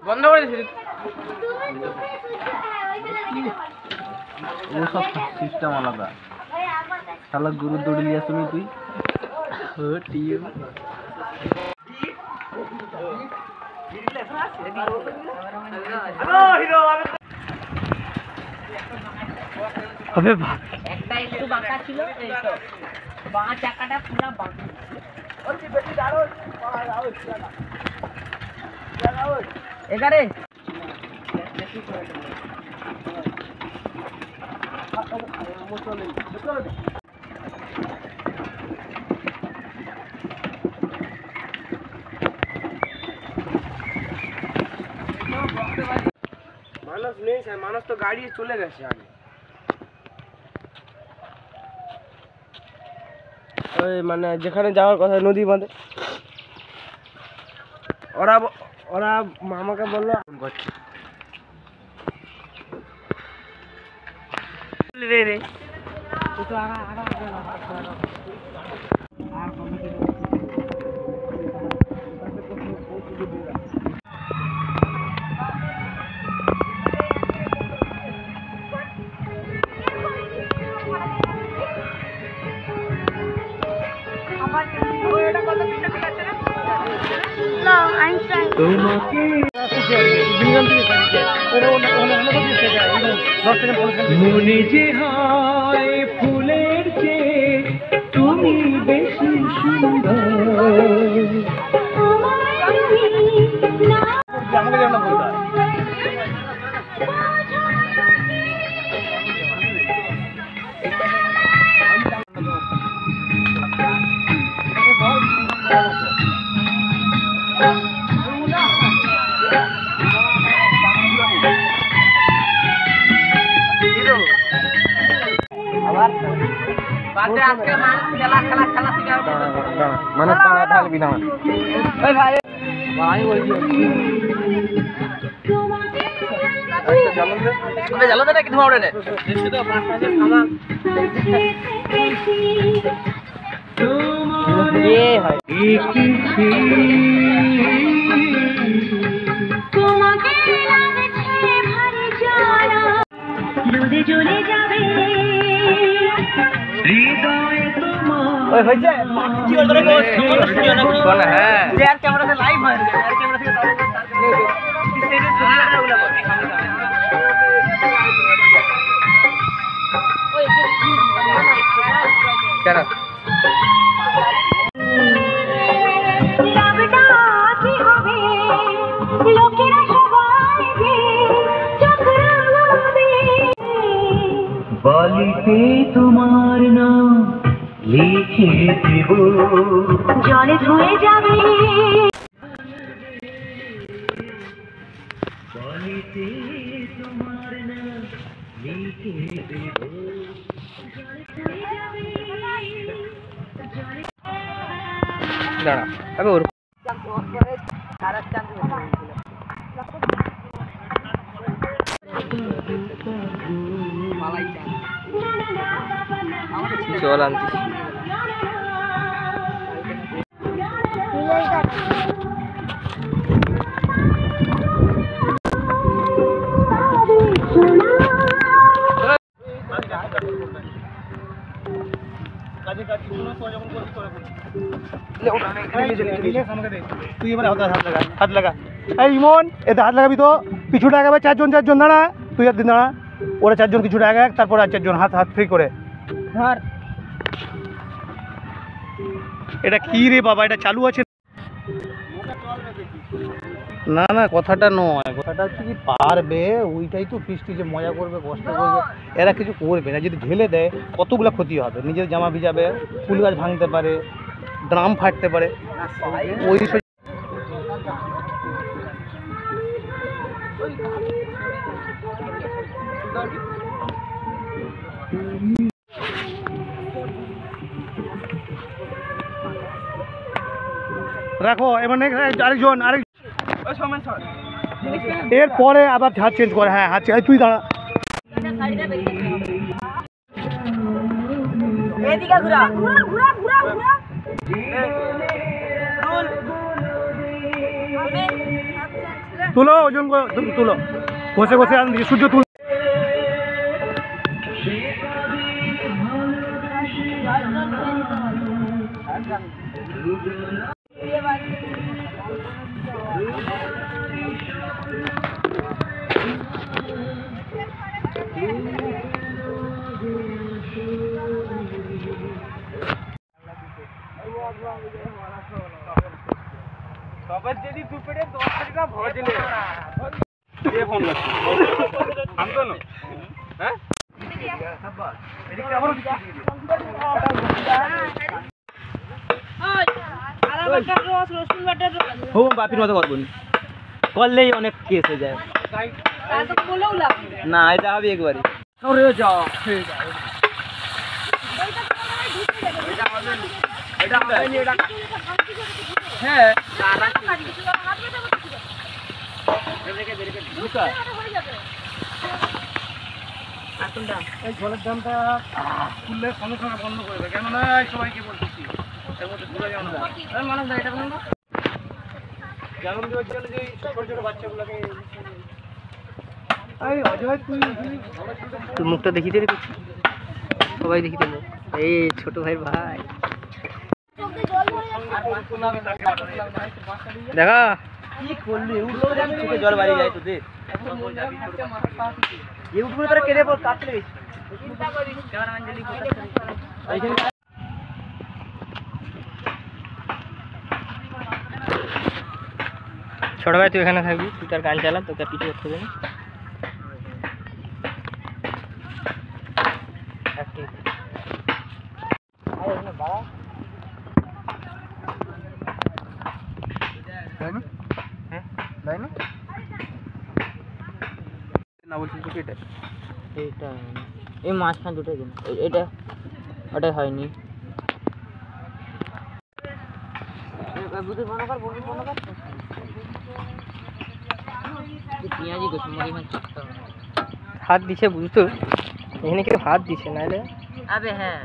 বন্ধ করে দিছি ও সব সিস্টেম আলাদা শালা গুরু দৌড়ে নিয়ে আসবি তুই ও টিম अबे একটা একটু বাঁকা ছিল এই তো বাঁ চাকাটা পুরো বাঁকা ওই বেশি দাঁড়ো এগারে মানুষ নেই স্যার মানুষ তো গাড়ি চলে গেছে আগে ওই মানে যেখানে যাওয়ার কথা নদী বাঁধে ওরা ওরা মামাকে বললো করছে রে রে তো আগা আগা আর কমিটি No, I'm trying. মনে যে হয় ফুলের চেয়ে তুমি বেশি সুন্দর আমাকে যেন বলতে হয় মানুষ ঢালবি না জ্বালাতে নাকি ধোঁয়া ওঠে চলে যাবে হয়েছে কি বলতো হ্যাঁ এয়ার ক্যামেরাতে লাইভ হয় এয়ার ক্যামেরা থেকে কেন বালিতে তোমার নাম লিখে দেব জলে ধুয়ে যাবে বালিতে তোমার নাম লিখে দেব জলে ধুয়ে যাবে দাঁড়া আবে ওর সারা চাঁদ চল আনছি তুই এবার হাত লাগা এই ইমন এতে হাত লাগাবি তো পিছুটা আগাবে চারজন দাঁড়া তুই একদিন দাঁড়া ওরা চারজন কিছুটা আগে তারপর আর চারজন হাত হাত ফ্রি করে ধর এটা কি রে বাবা এটা চালু আছে না না কথাটা নয় কথাটা হচ্ছে কি পারবে ওইটাই তো ফিস্টি যে মজা করবে কষ্ট করবে এরা কিছু করবে না যদি ঢেলে দেয় কতগুলো ক্ষতি হবে নিজের জামা ভিজাবে ফুল গাছ ভাঙতে পারে ড্রাম ফাটতে পারে ওই রাখো এবার আরেকজন এরপরে আবার হাত চেঞ্জ করে হ্যাঁ হাত তুই দাঁড়া এদিকে ঘুরা ঘুরা ঘুরা ঘুরা ঘুরা রুল তুলো ওজন করে তুলো, ঘষে ঘষে আন দিকে সূর্য তুল। সবার যদি দুপুরে 10 টাকা ভজলে কে ফোন করছে শান্তনু? হ্যাঁ বাপির মতো করবো করলেই অনেক কেস হয়ে যায় না, এটা হবে একবারই। হ্যাঁ এই জলের দামটা খুললে সঙ্গে সঙ্গে বন্ধ করবে, কেননা সবাইকে বলতেছি এর মধ্যে ঘুরে যাও না। মানুষ এটা বলুন না, জানন দেওয়ার জন্য যে ছোট ছোট বাচ্চাগুলোকে অজয় তুই মুখটা দেখিতে রে, সবাই দেখিতে এই ছোট ভাই ভাই দেখা কি করলি চোখে জল বাড়ি যায় তোদের ইউটিউবে তোরা কেটে কাটতে গেছিস। ছোট ভাই তুই এখানে থাকবি, তুই তার গান চালা, তোকে পিছু করতে হবে না বলছিস এটা এইটা এই মাঝখান দুটোই দিন এটা ওটাই হয়নি হাত দিছে বুঝতো, এখানে কেউ হাত দিছে নাহলে আবে হ্যাঁ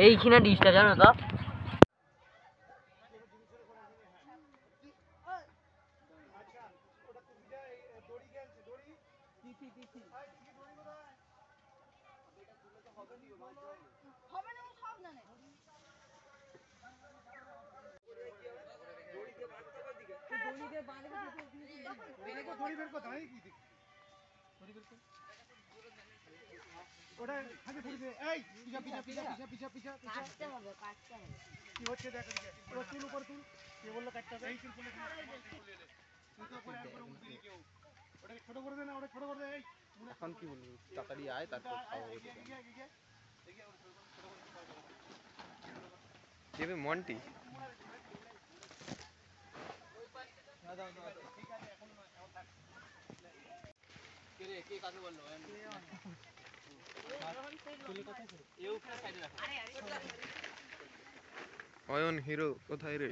এইখানে ডিশটা জানো তো এখন কি বলবো, তাড়াতাড়ি আয় তারপর খাওয়া মন্টি অয়ন হিরো কোথায় রে?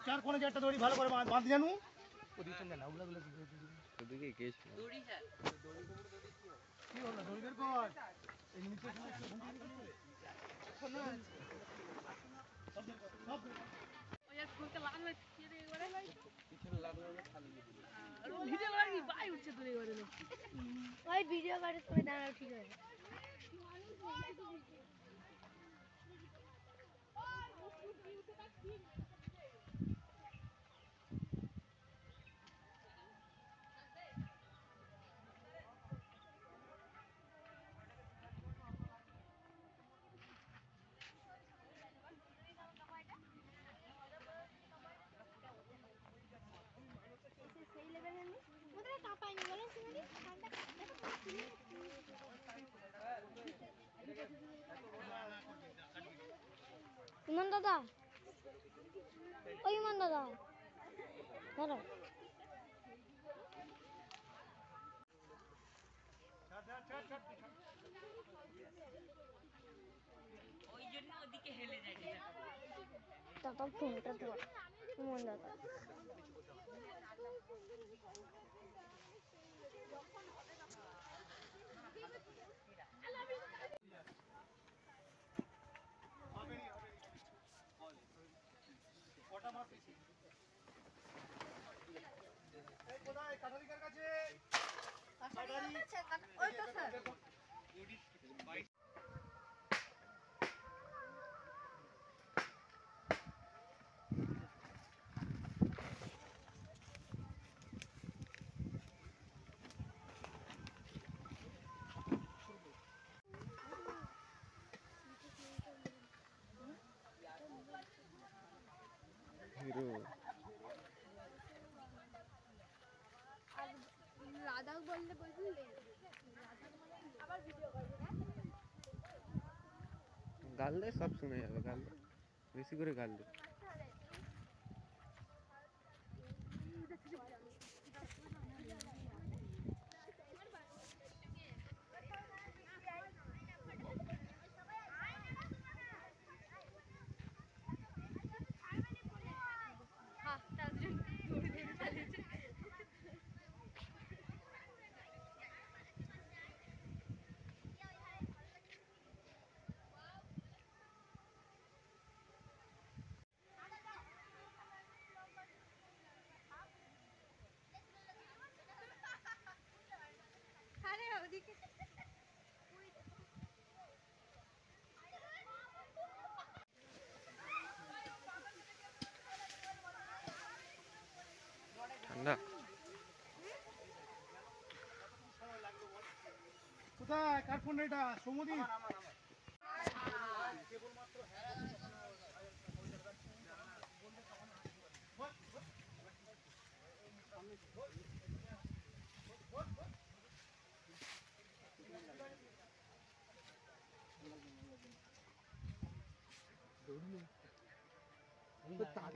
চার কোণে চারটা দড়ি ভালো করে বাঁধ জানু ওদিকে না ওগুলো ওদিকে গেছে দড়ি স্যার দড়ি কি হলো দড়ি বের কর এই নিচে শোনো সব ওই আর ফুলকে লাগবে কি রে এবারে ভাই পিছনে লাগলো না খালি আর ভিডিও করি ভাই উঠছে দড়ি করে ওই ভিডিও করে তুমি দাঁড়াও ঠিক আছে ইমান দাদা, ওই ইমান দাদা, ধরো। ওই জন্য ওদিকে হেলে যায়। দাদা ফোনটা ধর, ইমান দাদা। রাধা বললে বললে আবার ভিডিও করবে না গাল দে সব শুনে যাবে গাল দে বেশি করে গাল দে ঠান্ডা কোথায় কার ফোন এটা সমুদি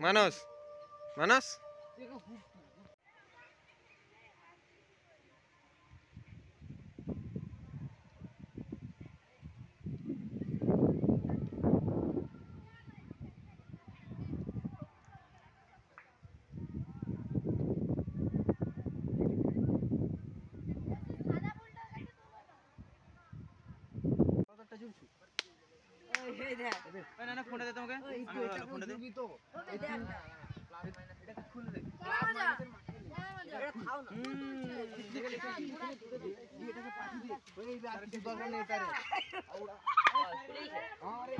মানস মানস ফোনটা দে তোমাকে ফোনটা দে তো এটা খুলে দে এটা খাও না এটাকে পাঠিয়ে দে ওই আর কিছু দরকার নেই তারে আরে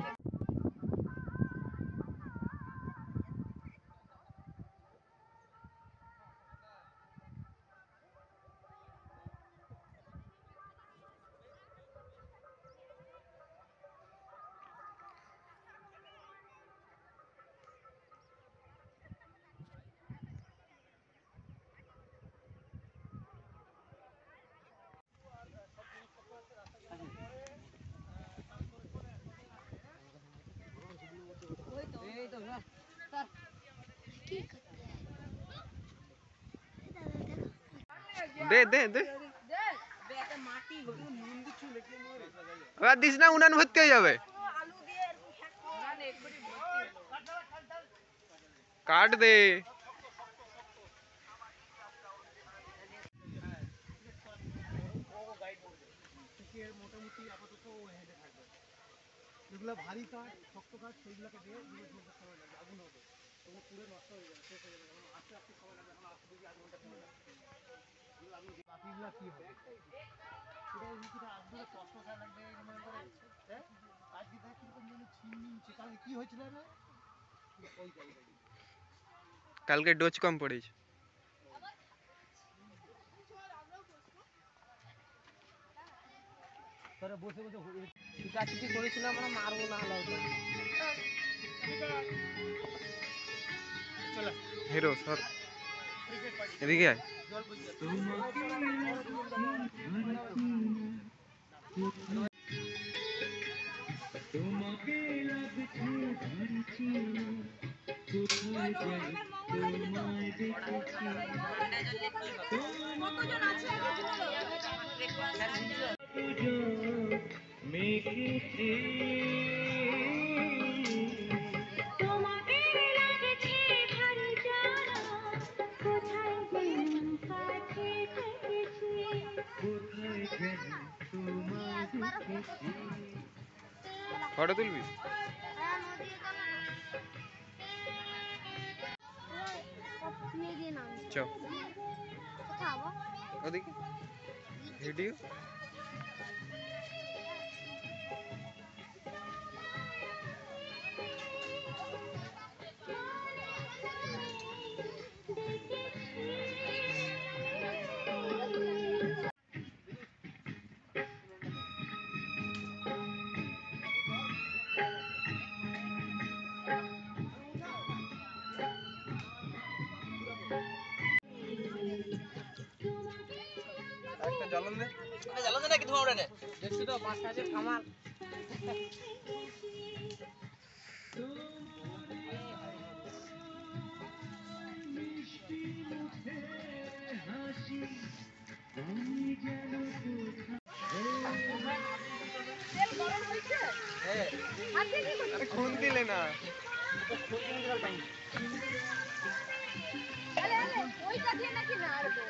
দে দে দে মাটি এবার দিস না উনান ভর্তি হয়ে যাবে আলু দিয়ে কাট দে মোটামুটি আপাতত হেডে থাকবে যেগুলো ভারী কাঠ শক্ত কাঠ সেইগুলোকে দিয়ে ধীরে ধীরে সময় লাগবে আগুন হবে ওগুলো পুরো নষ্ট হয়ে যাবে শেষ হয়ে যাবে কারণ আস্তে আস্তে সময় লাগবে এখন আস্তে দেখি 1 ঘন্টা সময় লাগবে বাকিগুলো কি হবে এটা কিছুটা আসবে কষ্ট করা লাগবে মনে করে হ্যাঁ আজকে দেখ কিন্তু মনে ছিনমিনছে কালকে কি হয়েছিল রে ওই কালকে ডোজ কম পড়েছে তারা বসে বসে চিকাচিকি করেছিলাম আমরা মারবো না হলে চলো হিরো সর ক্রিকেট এদিকে আয়। ফটো তুলবি? হ্যাঁ, নদীর তলা না। শুয়ে দিয়ে নামছে। চ কোথায় হবো? ওদিকে ভিডিও। একটা জ্বলন দে। দেখছি তো পাঁচ কাছে কামাল। আরে খুন দিলে না। ওইটা দিয়ে নাকি নাড়বো।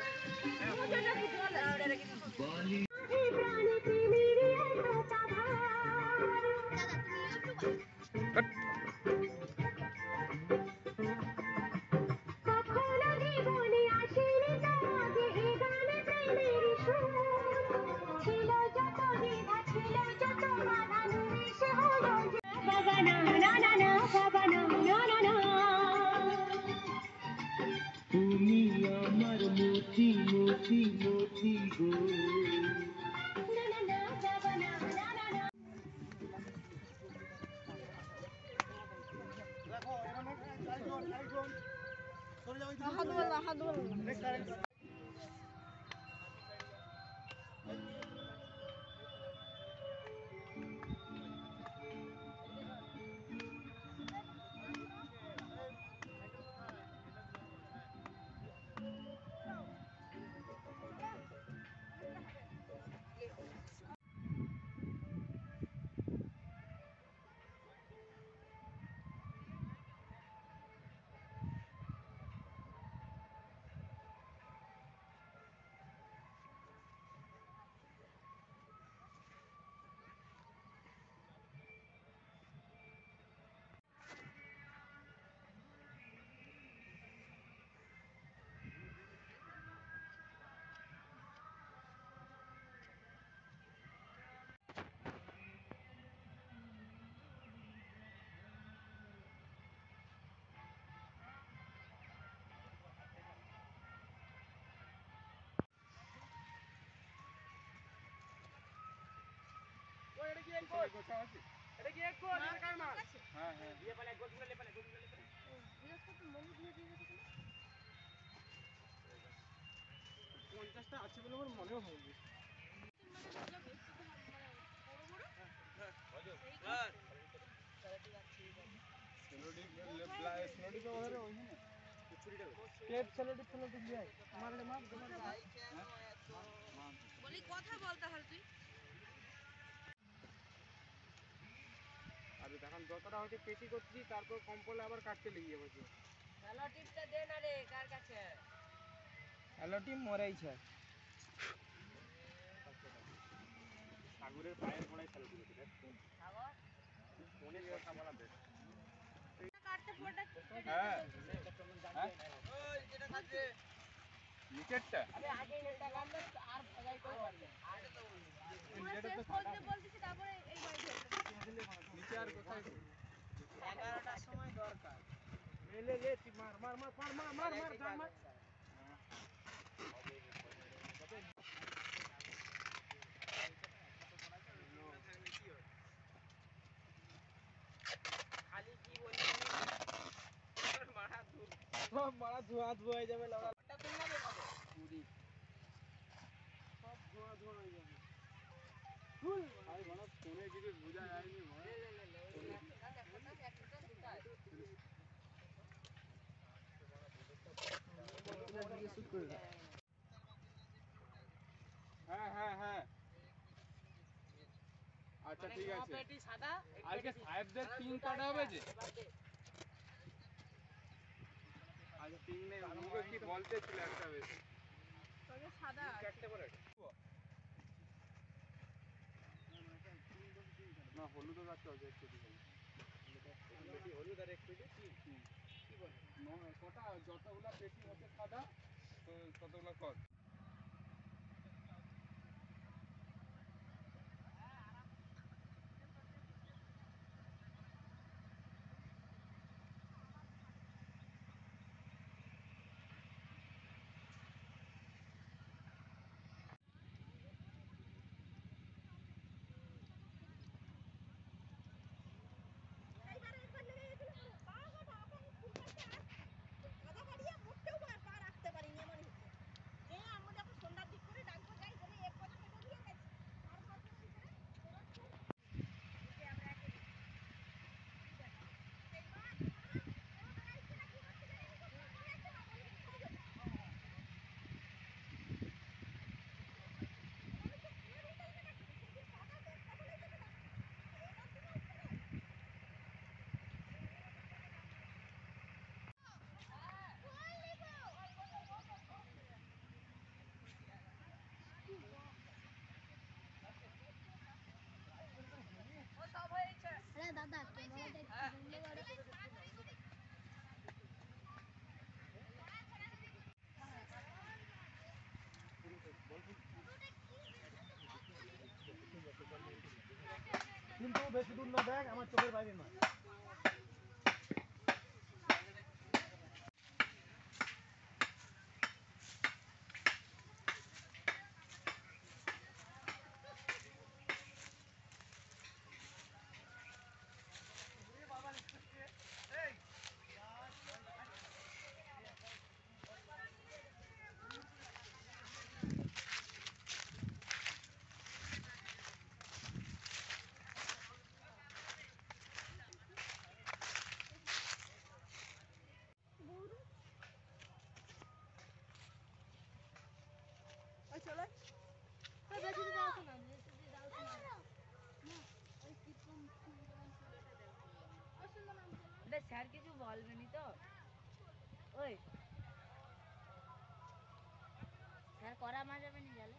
তুমি আমার মতি মতি মতি গো। বলি কথা বল তাহলে তুই। আর এখন যতটা হচ্ছে পেটি করছি তারপর কম পড়লে আবার কাটতে লেগে যাবে। হ্যালো টিপটা দে না রে কার কাছে? হ্যালো টিম মরাইছে। সাগরের পায়ের গোড়ায় ফেলে দিয়েছে দেখছো? সাগর ফোনে কথা বলা বেশ। কাটতে ফোনটা হ্যাঁ ওই যেটা কাটবে নিচেরটা। আরে আগে এটা কাটলে আর ভাগাই করে পারবে। আগে তো শেষ করতে বলতেছি তারপরে এই বাড়ি নিচে আর কোথায় 11টার সময় দরকার। লে লে তুই মার মার মার মার মার মার মার যা মার। খালি কি বললি? মারা ধুয়া ধুয়া হয়ে যাবে। হ্যাঁ হ্যাঁ হ্যাঁ আচ্ছা ঠিক আছে আজকে সাহেবদের টিম কাটা হবে যে আচ্ছা টিম নেই মুখে কি বলতে ছিল একটা বেশি তবে সাদা চারটে করে না হলুদও গাছ আছে একটু হলুদ আর এক পেটি কি বলে কটা যতগুলা পেটি হচ্ছে সাদা তো ততগুলা কর আরে দাদা ক্যামেরাটা একটু বন্ধ করো। কিন্তু বেশি দূর না, দেখ আমার চোখের বাইরে নয়। বেশি দূর যাও না, বেশি দূর যাও না। না, ওই কিরকম স্যার কিছু বলবেনি তো? ওই স্যার করা মা যাবে নি গেলে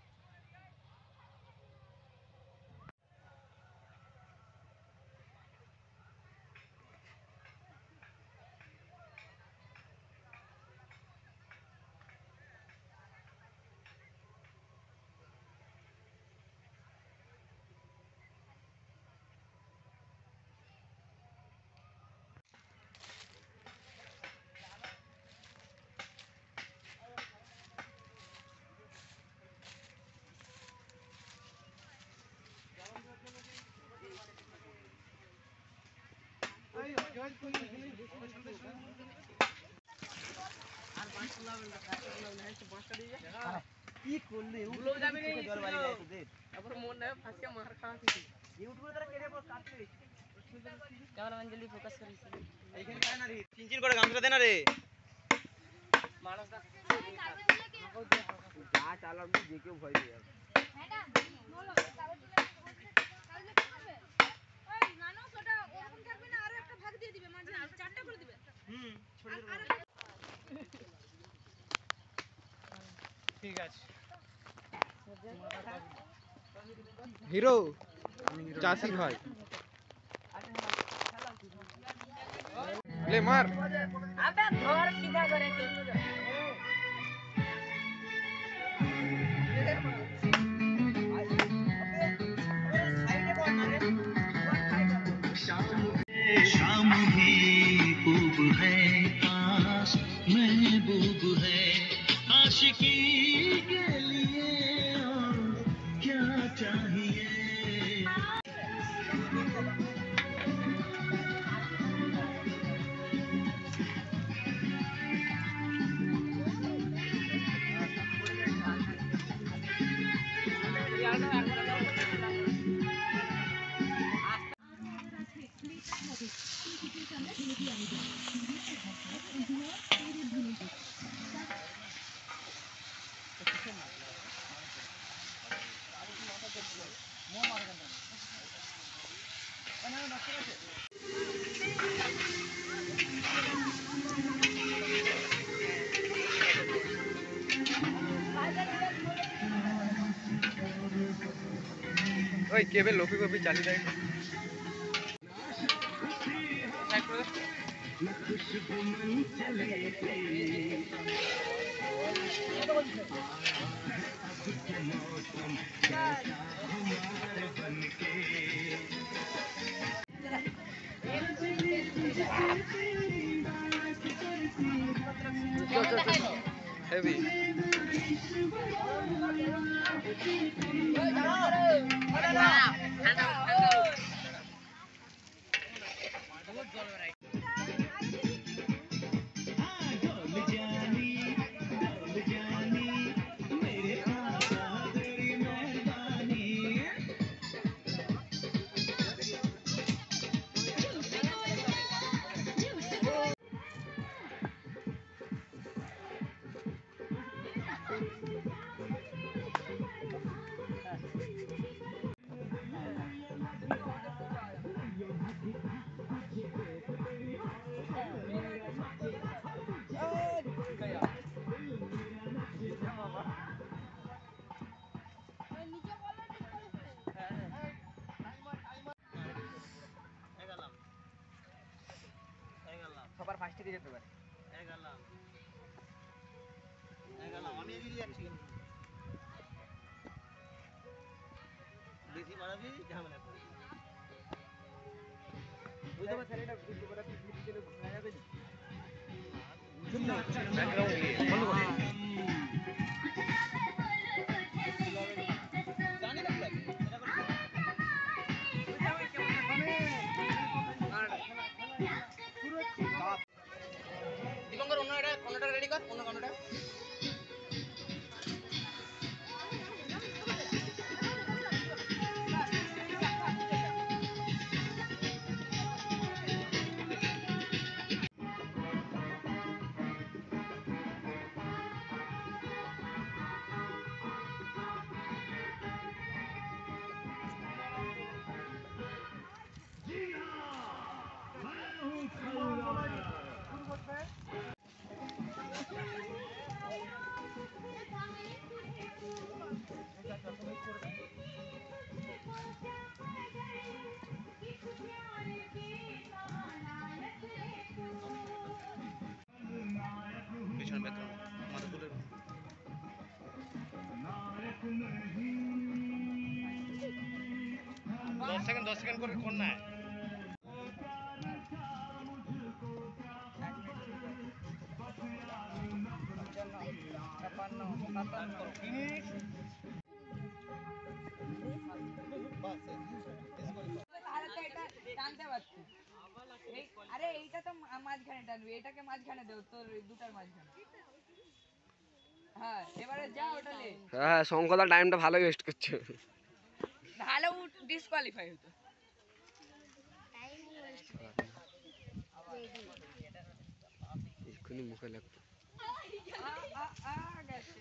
কি করলি? জল বাড়ি যায় তোদের। ইউটিউবে তারা কেটে পর কাটতে। ক্যামেরাম্যান জলদি ফোকাস করিস এইখানে যায় না রে। চিনচিন করে গামছা দে না রে। মানুষ দা যা চালাবি যে কেউ ভয় পেয়ে যাবে ম্যাডাম বলো কাগজগুলো কাগজগুলো কি করবে? ওই মানুষ ওটা ওরকম থাকবে না, আরো একটা ভাগ দিয়ে দিবে, মাঝে চারটা করে দিবে। ঠিক আছে। হিরো চাষি ভাই ले मार अबे घर सीधा करे के शाम भी खूब है, काश महबूब है, आशिकी के लिए और क्या चाहिए। ওই কেবল লোপি কপি চালিয়ে দেয়। হেভি সবার ফার্স্ট থেকে যেতে পারে। আমি এগিয়ে যাচ্ছি, বেশি বাড়াবি ঝামেলা করবি। বুঝতে পারছি এটা একটু করে পিছনে গেলে ঘোরা যাবে না। ব্যাকগ্রাউন্ড দিয়ে বন্ধ করে দীপঙ্কর অন্যটা রেডি কর, অন্য গানটা। পিছনে ব্যাকগ্রাউন্ড মাথা তুলে 10 সেকেন্ড করে কর না। টানতে পারছি। আরে এইটা তো মাঝখানে টানবি, এটাকে মাঝখানে দেও, তোর দুটার মাঝখানে। হ্যাঁ এবারে যা ওটা লে। হ্যাঁ শঙ্করদা টাইমটা ভালো ওয়েস্ট করছে। তাহলে ও ডিসকোয়ালিফাই হতো। এক্ষুনি মুখে লাগতো। গেছে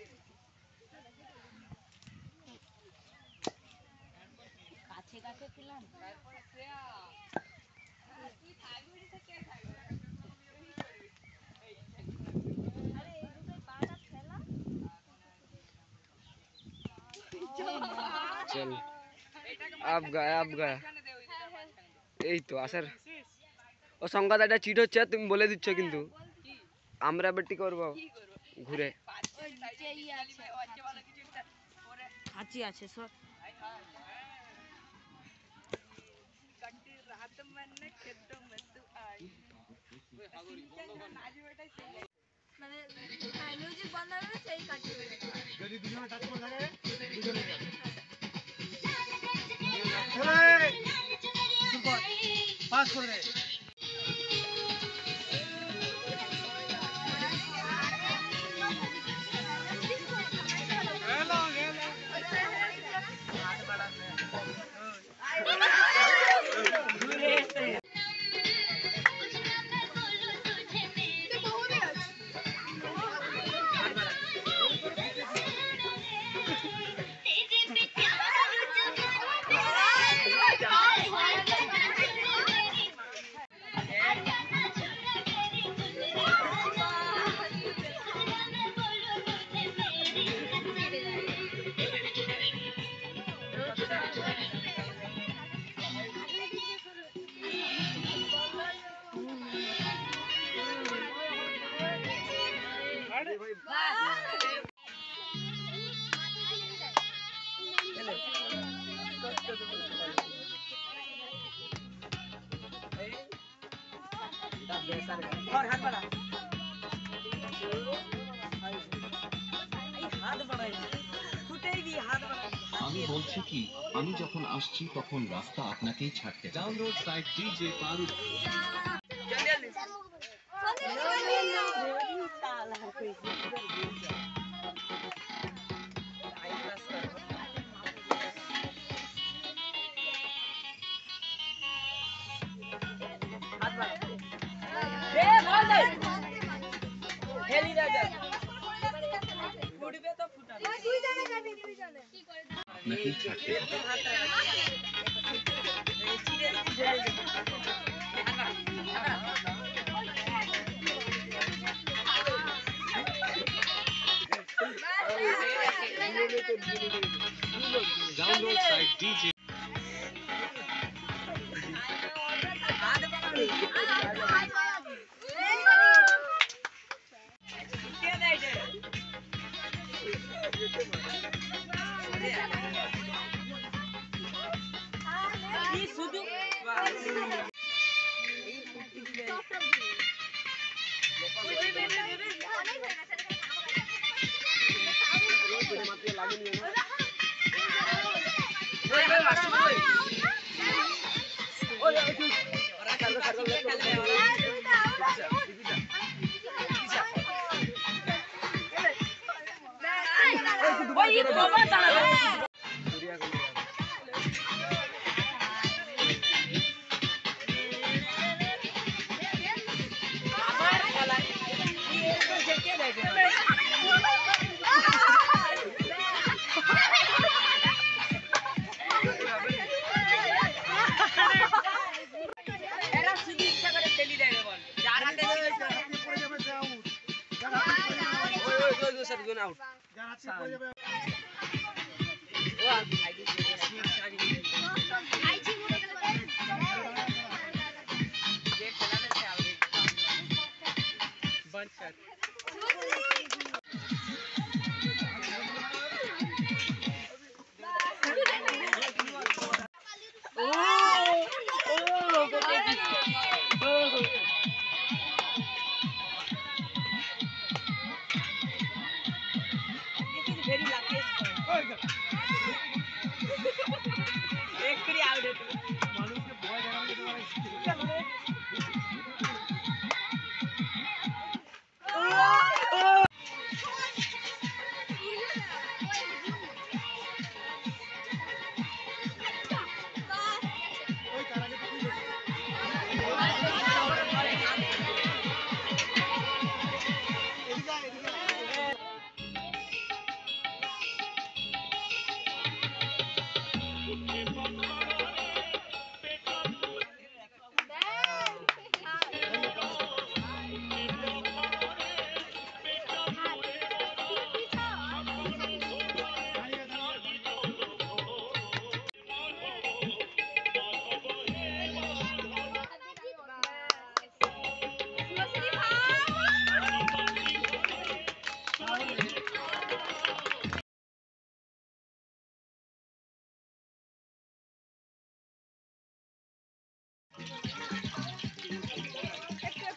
কাছে কাছে ছিলাম। তারপরে শ্রেয়া তুই থাকবি না, কে থাকবে? আরে এই দুটোই পাটা ফেলা। চল এটাকে আব গায়া মাঝখানে দে, ওই দুটার মাঝখানে দে। এই তো আসার ও শঙ্করদা এটা চিট হচ্ছে, তুমি বলে দিচ্ছ কিন্তু আমরা এবার কি করবো কি করব? ঘুরে। ওই নিচে ই আছে, ওকে ভালো কিছু একটা করে হাঁচি আছে সব। कटी रात मैंने खेतों में तू आई नाच बेटा सही মানে মিউজিক বন্ধ হবে সেই কাটবে। যদি দুজনে টাচ করে থাকে দুজনে যাবে। পাস করে দে। আমি বলছি কি, আমি যখন আসছি তখন রাস্তা আপনাকেই ছাড়তে ডাউনলোড সাইট ডিজে পারুল। আপনাকেই ছাড়তে ডাউনলোড সাইট ডিজে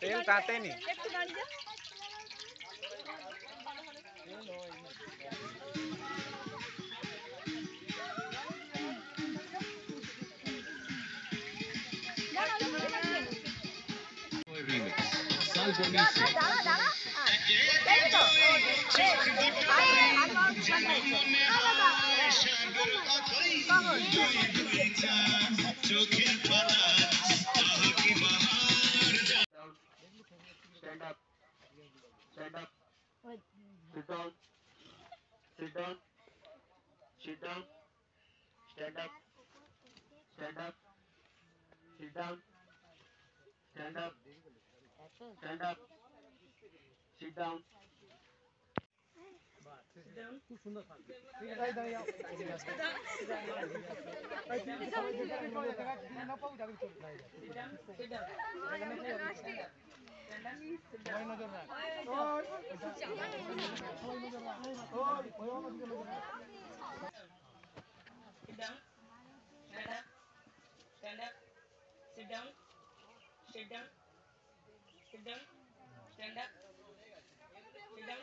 तेल काटे नहीं Stand up. Stand up. Sit down. Sit down. Sit down. Stand up. Stand up. Sit down. Stand up. Stand up. Sit down. সবাই নজর রাখ। সবাই নজর রাখ। ওই অন্যদিকে নজর রাখ। Sit down. Stand up. Stand up. Sit down. Sit down. Sit down. Stand up. Sit down.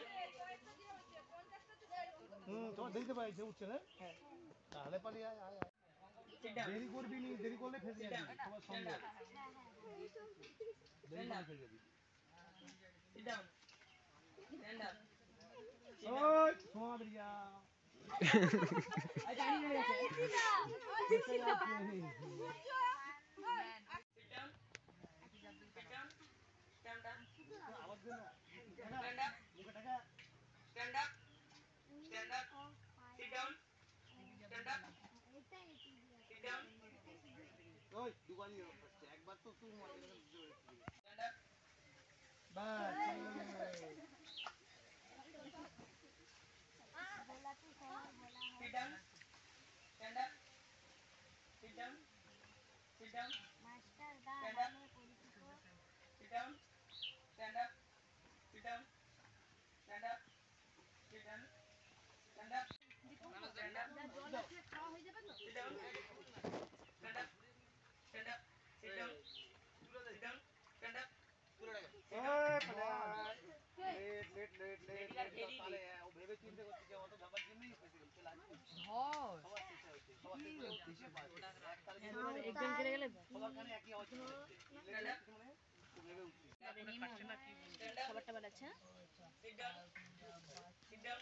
তোমার দেরিতে পাইছে উঠছে না? তাহলে পালিয়ে আয় আয় আয়। Sit down. দেরি করবি নি, দেরি করলে ফেসে Sit যাবি down. তোমার Stand সঙ্গে। up. দেরি করলে ফেসে যাবি। Sit down. Stand up. ওই Soma বেরিয়া। Sit down. Sit down. Stand up. Stand up. Stand up. Stand up. Sit down. Stand up. Sit down. ওই দুবারই হচ্ছে, একবার তো তুই মজা করে বুঝতে পেরেছিস। Stand up. বাস। Sit down. Stand up. Sit down. Sit down. Stand up. Sit down. Stand up. Sit down. Stand up. Sit down. Stand up. Stand up. Sit down. Stand up. Stand up. Sit down. Sit down. Stand up. ও ভেবে চিন্তে করছে যে অত ব্যাপার জন্যই ফেসে গেল। সবার চেষ্টা হয়েছে, সবার চেষ্টা হয়েছে। একজন চলে গেলে সবার কানে একই আওয়াজ হচ্ছে। মানে ও ভেবে উঠছে। খাবারটা বাড়াচ্ছে। Sit down. Sit down.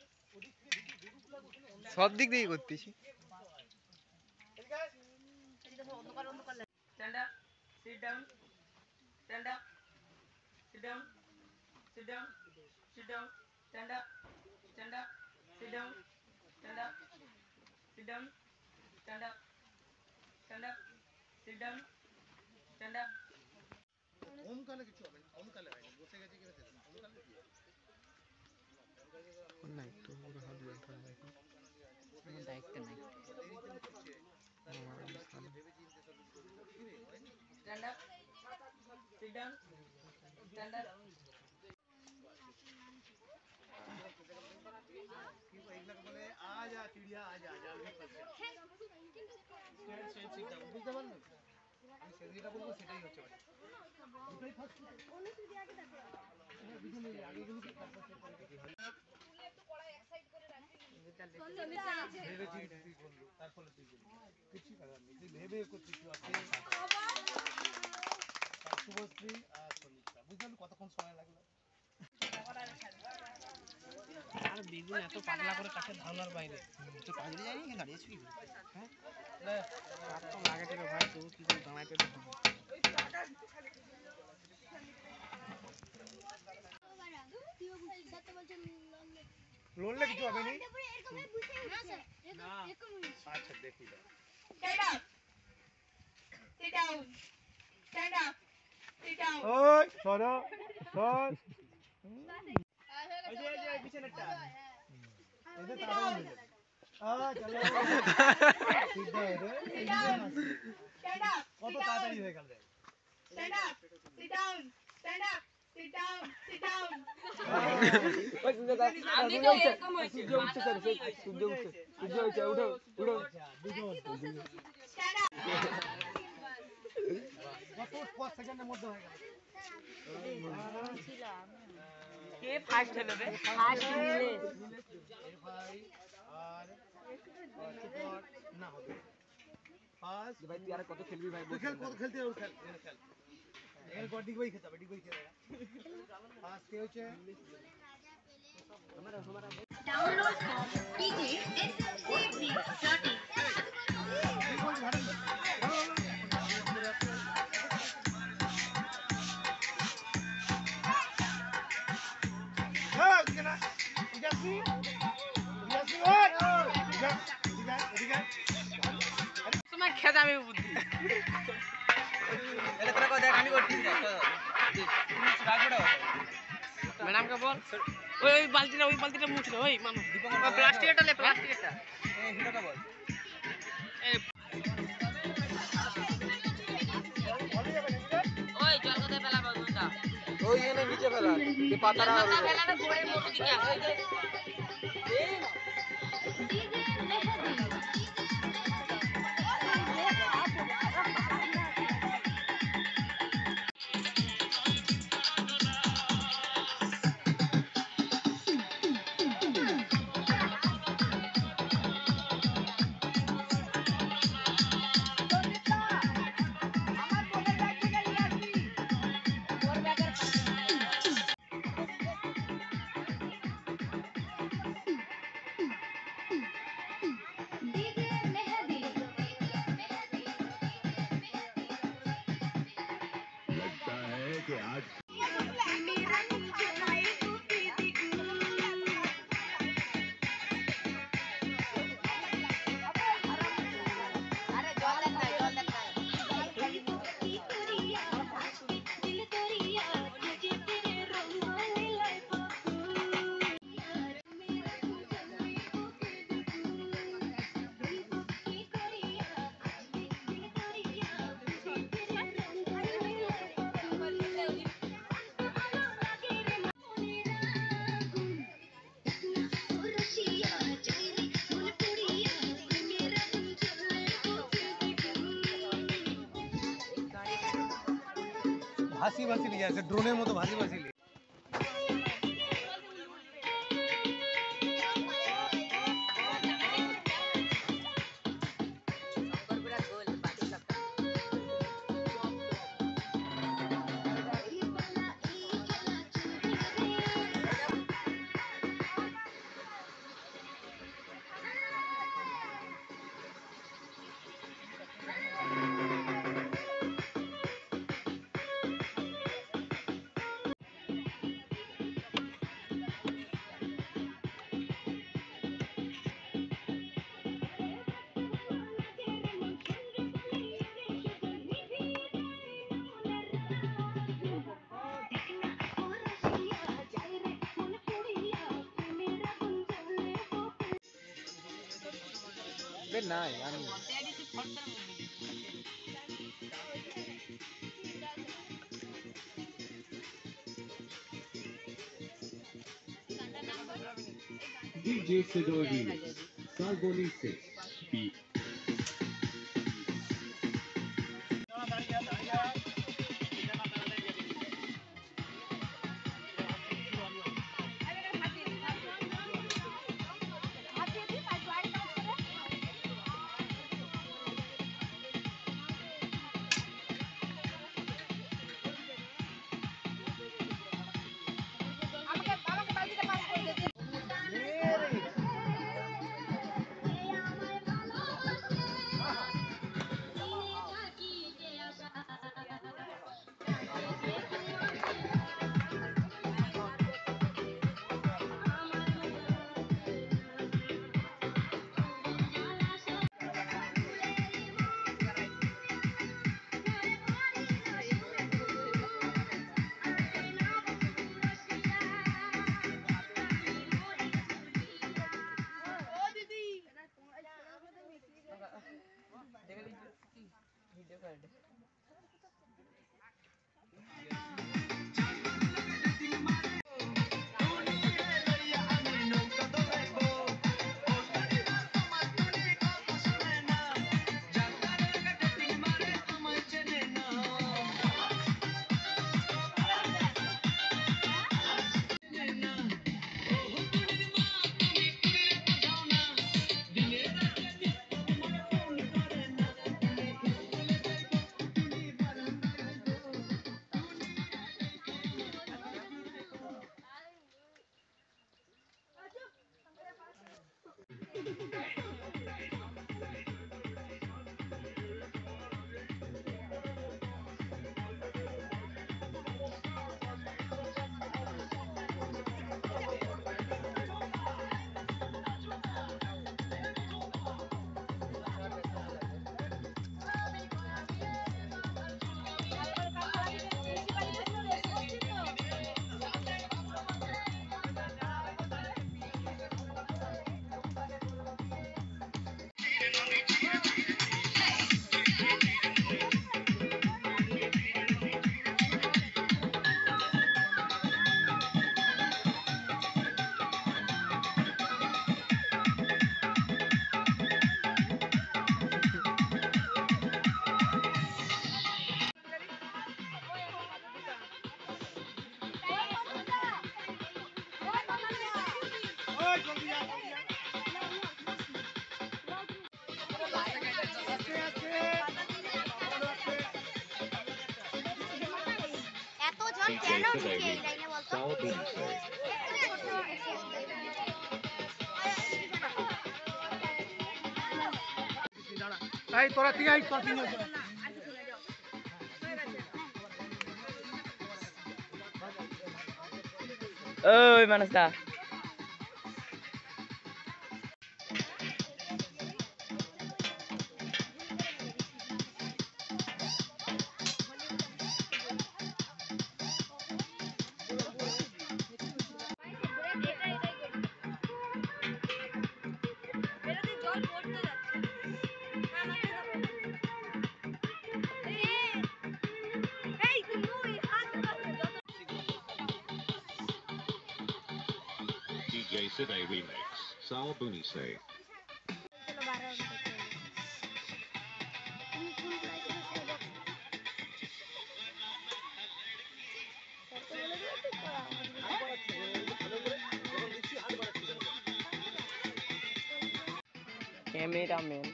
সব দিক দিয়ে করতেছি। Stand up. Sit down. Stand up. Sit down. Sit down. Sit down. Stand up. Stand up. Sit down. Stand up. Sit down. Stand up. Stand up. Sit down. Stand up. ওমকালে কিছু হবে না, ওমকালে হয় না, বসে গেছে কি হয়েছে? ওমকালে কি হবে? নাই তো পুরো হাত ব্যথা হয়। দায়িত্ব নাই। Stand up. Sit down. Stand up. এগুলাকে বলে আজা চিড়িয়া আজা আজা বুঝতে পারলেন? আমি যেটা বলবো সেটাই হচ্ছে ওটা। দুটোই ফার্স্ট আগে কিন্তু তারপর ভেবে চিন্তে তুই বললো, তারপরে তুই বললি কিছুই করার নেই, তুই ভেবে করছিস। শুভশ্রী আর সলিতা, বুঝতে পারলি কতক্ষণ সময় লাগলো? আর বেগুন এত পাতলা করে কাছে ধারণার বাইরে। তো কাজে যায়নি কেন দাঁড়িয়েছি? হ্যাঁ তো লাগে থেকে ভাই, তুই কি করে দাঁড়াইতে দেখো। লড়লে কিছু হবে নি। আচ্ছা দেখি Stand up. Sit down. Stand up. Sit down. ওই সরো সর। এই যে পিছনেরটা এটা তাড়াতাড়ি হয়ে যাবে। চলো সিদ্ধ হয়ে রে। Stand up. কত তাড়াতাড়ি হয়ে গেল রে। Stand up. Sit down. Stand up. Sit down. Sit down. আমি তো এরকম হইছে। সূর্য উঠছে স্যার, সূর্য উঠছে। সূর্য উঠছে, উঠো উঠো। Stand up. কত সেকেন্ডের মধ্যে হয়ে গেল। কে ফার্স্ট হলো রে? ফার্স্ট নিলেশ এ ভাই আর সুপার না হবে ফার্স্ট। ভাই তুই আর কত খেলবি ভাই? তুই খেল, কত খেলতে হবে খেল, খেল এরপর ডিগবাই খেতে হবে, ডিগবাই খেলে ফার্স্ট কে হচ্ছে Download from djscb.in. তোমার খেদাবে বুদ্ধি। এটা তোরা কো দেখ, আমি করছি দেখ। ম্যাডামকে বল ওই বালতিটা মুছলো। ওই মানুষ প্লাস্টিকটা লে, প্লাস্টিকটা। এই হিরোকে বল। ওই জল কোথায় ফেলাবো দুটা? ওই এনে নিচে ফেলা এই পাতাটা ভাসি ভাসি নিয়ে আসে, ড্রোনের মতো ভাসি ভাসি নিয়ে। নাই আমি DJ Sidori, Salboni se beat. এতজন কেন ঢুকে এই লাইনে বলতো? এই তোরা ঠিক আছে তোর তিনজন ওই মানুষটা DJ Side Remix. Sal Booney say. Cameraman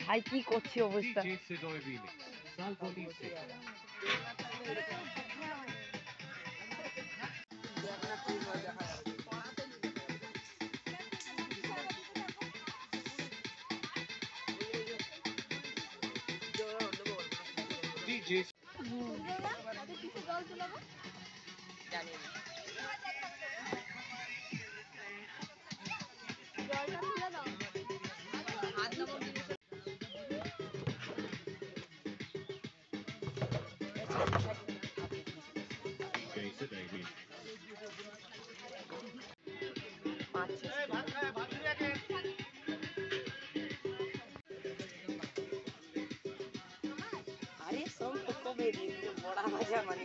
ভাই কি করছি অবস্থা DJ Side Remix. Sal Booney say. DJ DJ Side Remix. আরে সব কবে দিন বড় মজা মানে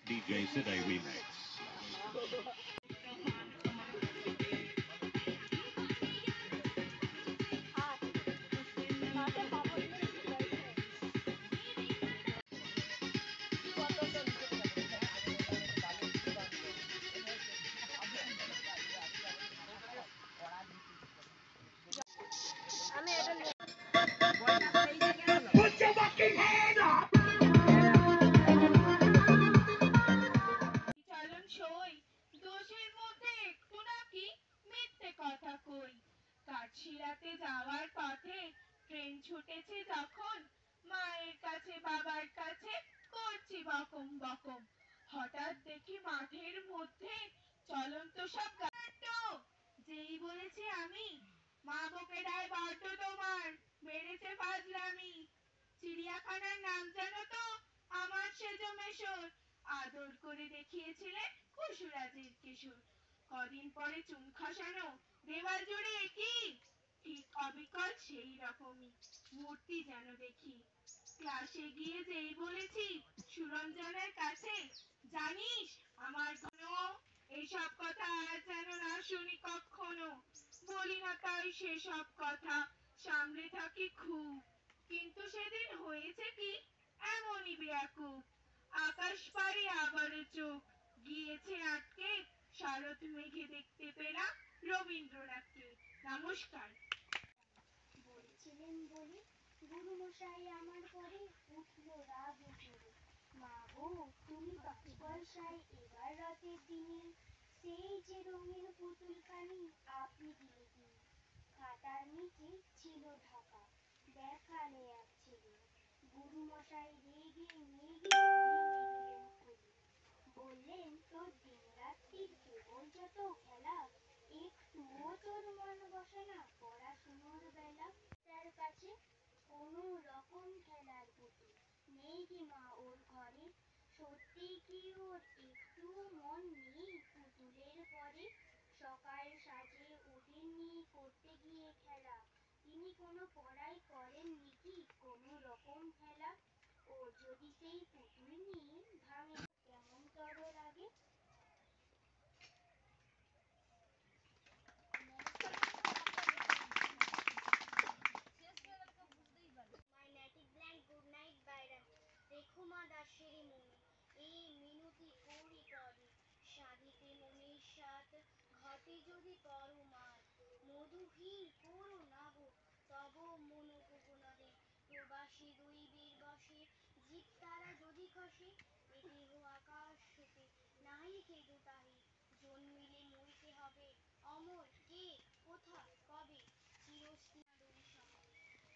DJ Side Remix. চলন সই দোষের মধ্যে একটু নাকি মিথ্যে কথা কই কাঠশিলাতে যাওয়ার পথে ট্রেন ছুটেছে যখন মায়ের কাছে বাবার কাছে করছি বকম বকম হঠাৎ দেখি মাঠের মধ্যে চলন্ত সব কাণ্ড যেই বলেছি আমি মা বকে দেয় বড্ড তোমার বেড়েছে ফাজলামি চিড়িয়াখানার নাম জানো তো আমার সেজো মেশর আদর করে দেখিয়েছিলেন পশুরাজের কিশোর কদিন পরে চুন খসানো দেওয়াল জুড়ে কি ঠিক অবিকল সেই রকমই মূর্তি যেন দেখি ক্লাসে গিয়ে যেই বলেছি সুরঞ্জনের কাছে জানিস আমার ঘন এইসব কথা আর যেন না শুনি কখনো বলি না তাই সেসব কথা সামলে থাকি খুব কিন্তু সেদিন হয়েছে কি এমনই বেয়াকুব আকাশ পারে আবারও চোখ গিয়েছে আটকে শারদ মেঘে দেখতে পেলাম রবীন্দ্রনাথকে নমস্কার বলছিলেন বলে গুরুমশাই আমার পরে উঠলো রাগ উঠলো মা গো তুমি 5 পয়সায় এবার রাতের দিনে সেই যে রঙিন পুতুলখানি আপনি দিলে কিনে খাতার নিচে ছিল ঢাকা দেখালে এক ছেলে গুরুমশাই রেগে মেগে ভেঙে দিলেন খুলে বললেন তোর দিন রাত্রির কেবল যত খেলা একটুও তোর মন বসে না পড়াশুনোর বেলা তার কাছে কোনো রকম খেলার পুতুল নেই কি মা ওর ঘরে সত্যি কি ওর একটুও মন নেই পুতুলের পরে সকাল সাজে ওদের নিয়ে করতে গিয়ে খেলা তিনি কোনো পড়াই করেননি কি কোনো রকম খেলা ওর যদি সেই পুতুল নিয়ে ভাঙে কেমন তর লাগে মিষ্টি করি তরে সাধিতে মনের স্বাদ ঘটে যদি পরমাদ মধুহীন করো না গো তব মনোগোপনাদে প্রবাসী দৈবের বসে জীব তারা যদি কষে এ দেহ আকাশ হতে নাই কেদু তাহে জন্মিলে মরিতে হবে অমর কে কোথা কবে চিরস্নাদনী সকলে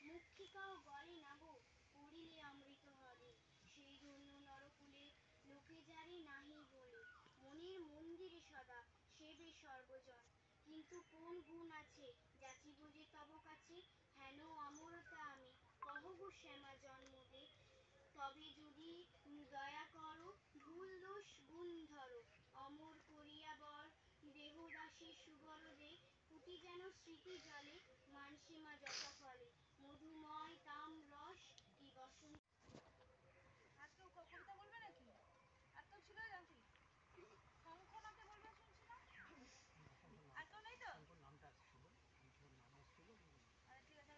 মুক্তিকাও গলে না গো পড়িলে অমৃত হলে সেই জন্য নরকুলে লোকে যারে নাহি বলে মনের মন্দিরে সদা সেবে সর্বজন কিন্তু কোন গুণ আছে যাচিব যে তব কাছে হেন অমরতা আমি কহ গো শ্যামা জন্ম দে তবে যদি দয়া করো ভুল দোষ গুণ ধরো অমর করিয়া বর দেহদাসী সুবর দে পুটি যেন স্মৃতি জলে মানসীমা যথা ফলে মধুময় তাম রস এই বসন্ত আর কেউ কবিতা বলবে নাকি? আর কেউ ছিল নাকি? শঙ্খ নাকি বলবে শুনছিলাম। আর কেউ নেই তো? নামটা আসছিল, নাম আসছিল কিন্তু আরে ঠিক আছে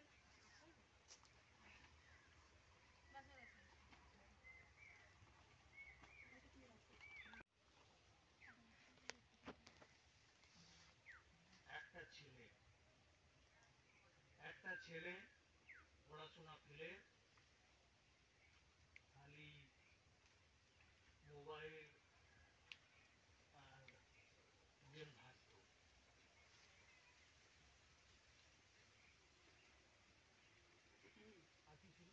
বাস হয়ে গেছে। একটা ছেলে পড়াশোনা ফেলে খালি মোবাইল আর গেম ঘাঁটত। আর কি ছিল?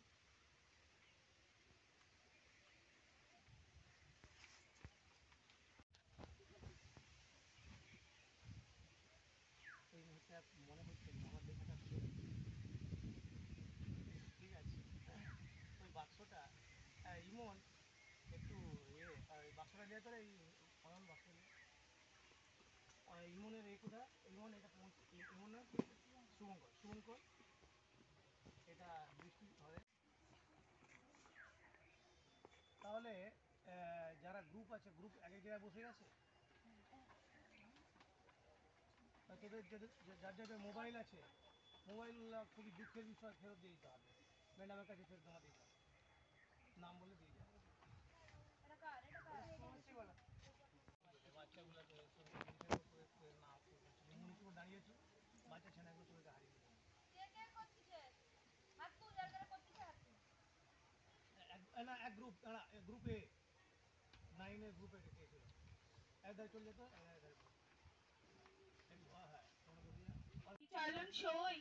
এই মুহূর্তে মনে হচ্ছে না আমার লেখাটা ছিল ঠিক আছে। ওই বাক্সটা ইমন একটু ওই বাক্সটা দিয়ে তোর এই অনল বাক্সটা দিয়ে ইমনের এই কোথা ইমন এটা ইমনের শুভঙ্কর এটা বৃষ্টি হবে। তাহলে যারা গ্রুপ আছে গ্রুপ এক এক জায়গায় বসে গেছে তোদের যার যাদের মোবাইল আছে মোবাইল খুবই দুঃখের বিষয় ফেরত দিয়ে দিতে হবে ম্যাডামের কাছে ফেরত জমা দিতে হবে নাম বলে দিয়ে যাবে বাচ্চাগুলো দাঁড়িয়েছে বাচ্চা ছেলেগুলো তোকে হারিয়ে দিল না এক গ্রুপ গ্রুপে 9-এর গ্রুপে রেখেছিল একদার চলে যেত চলন সই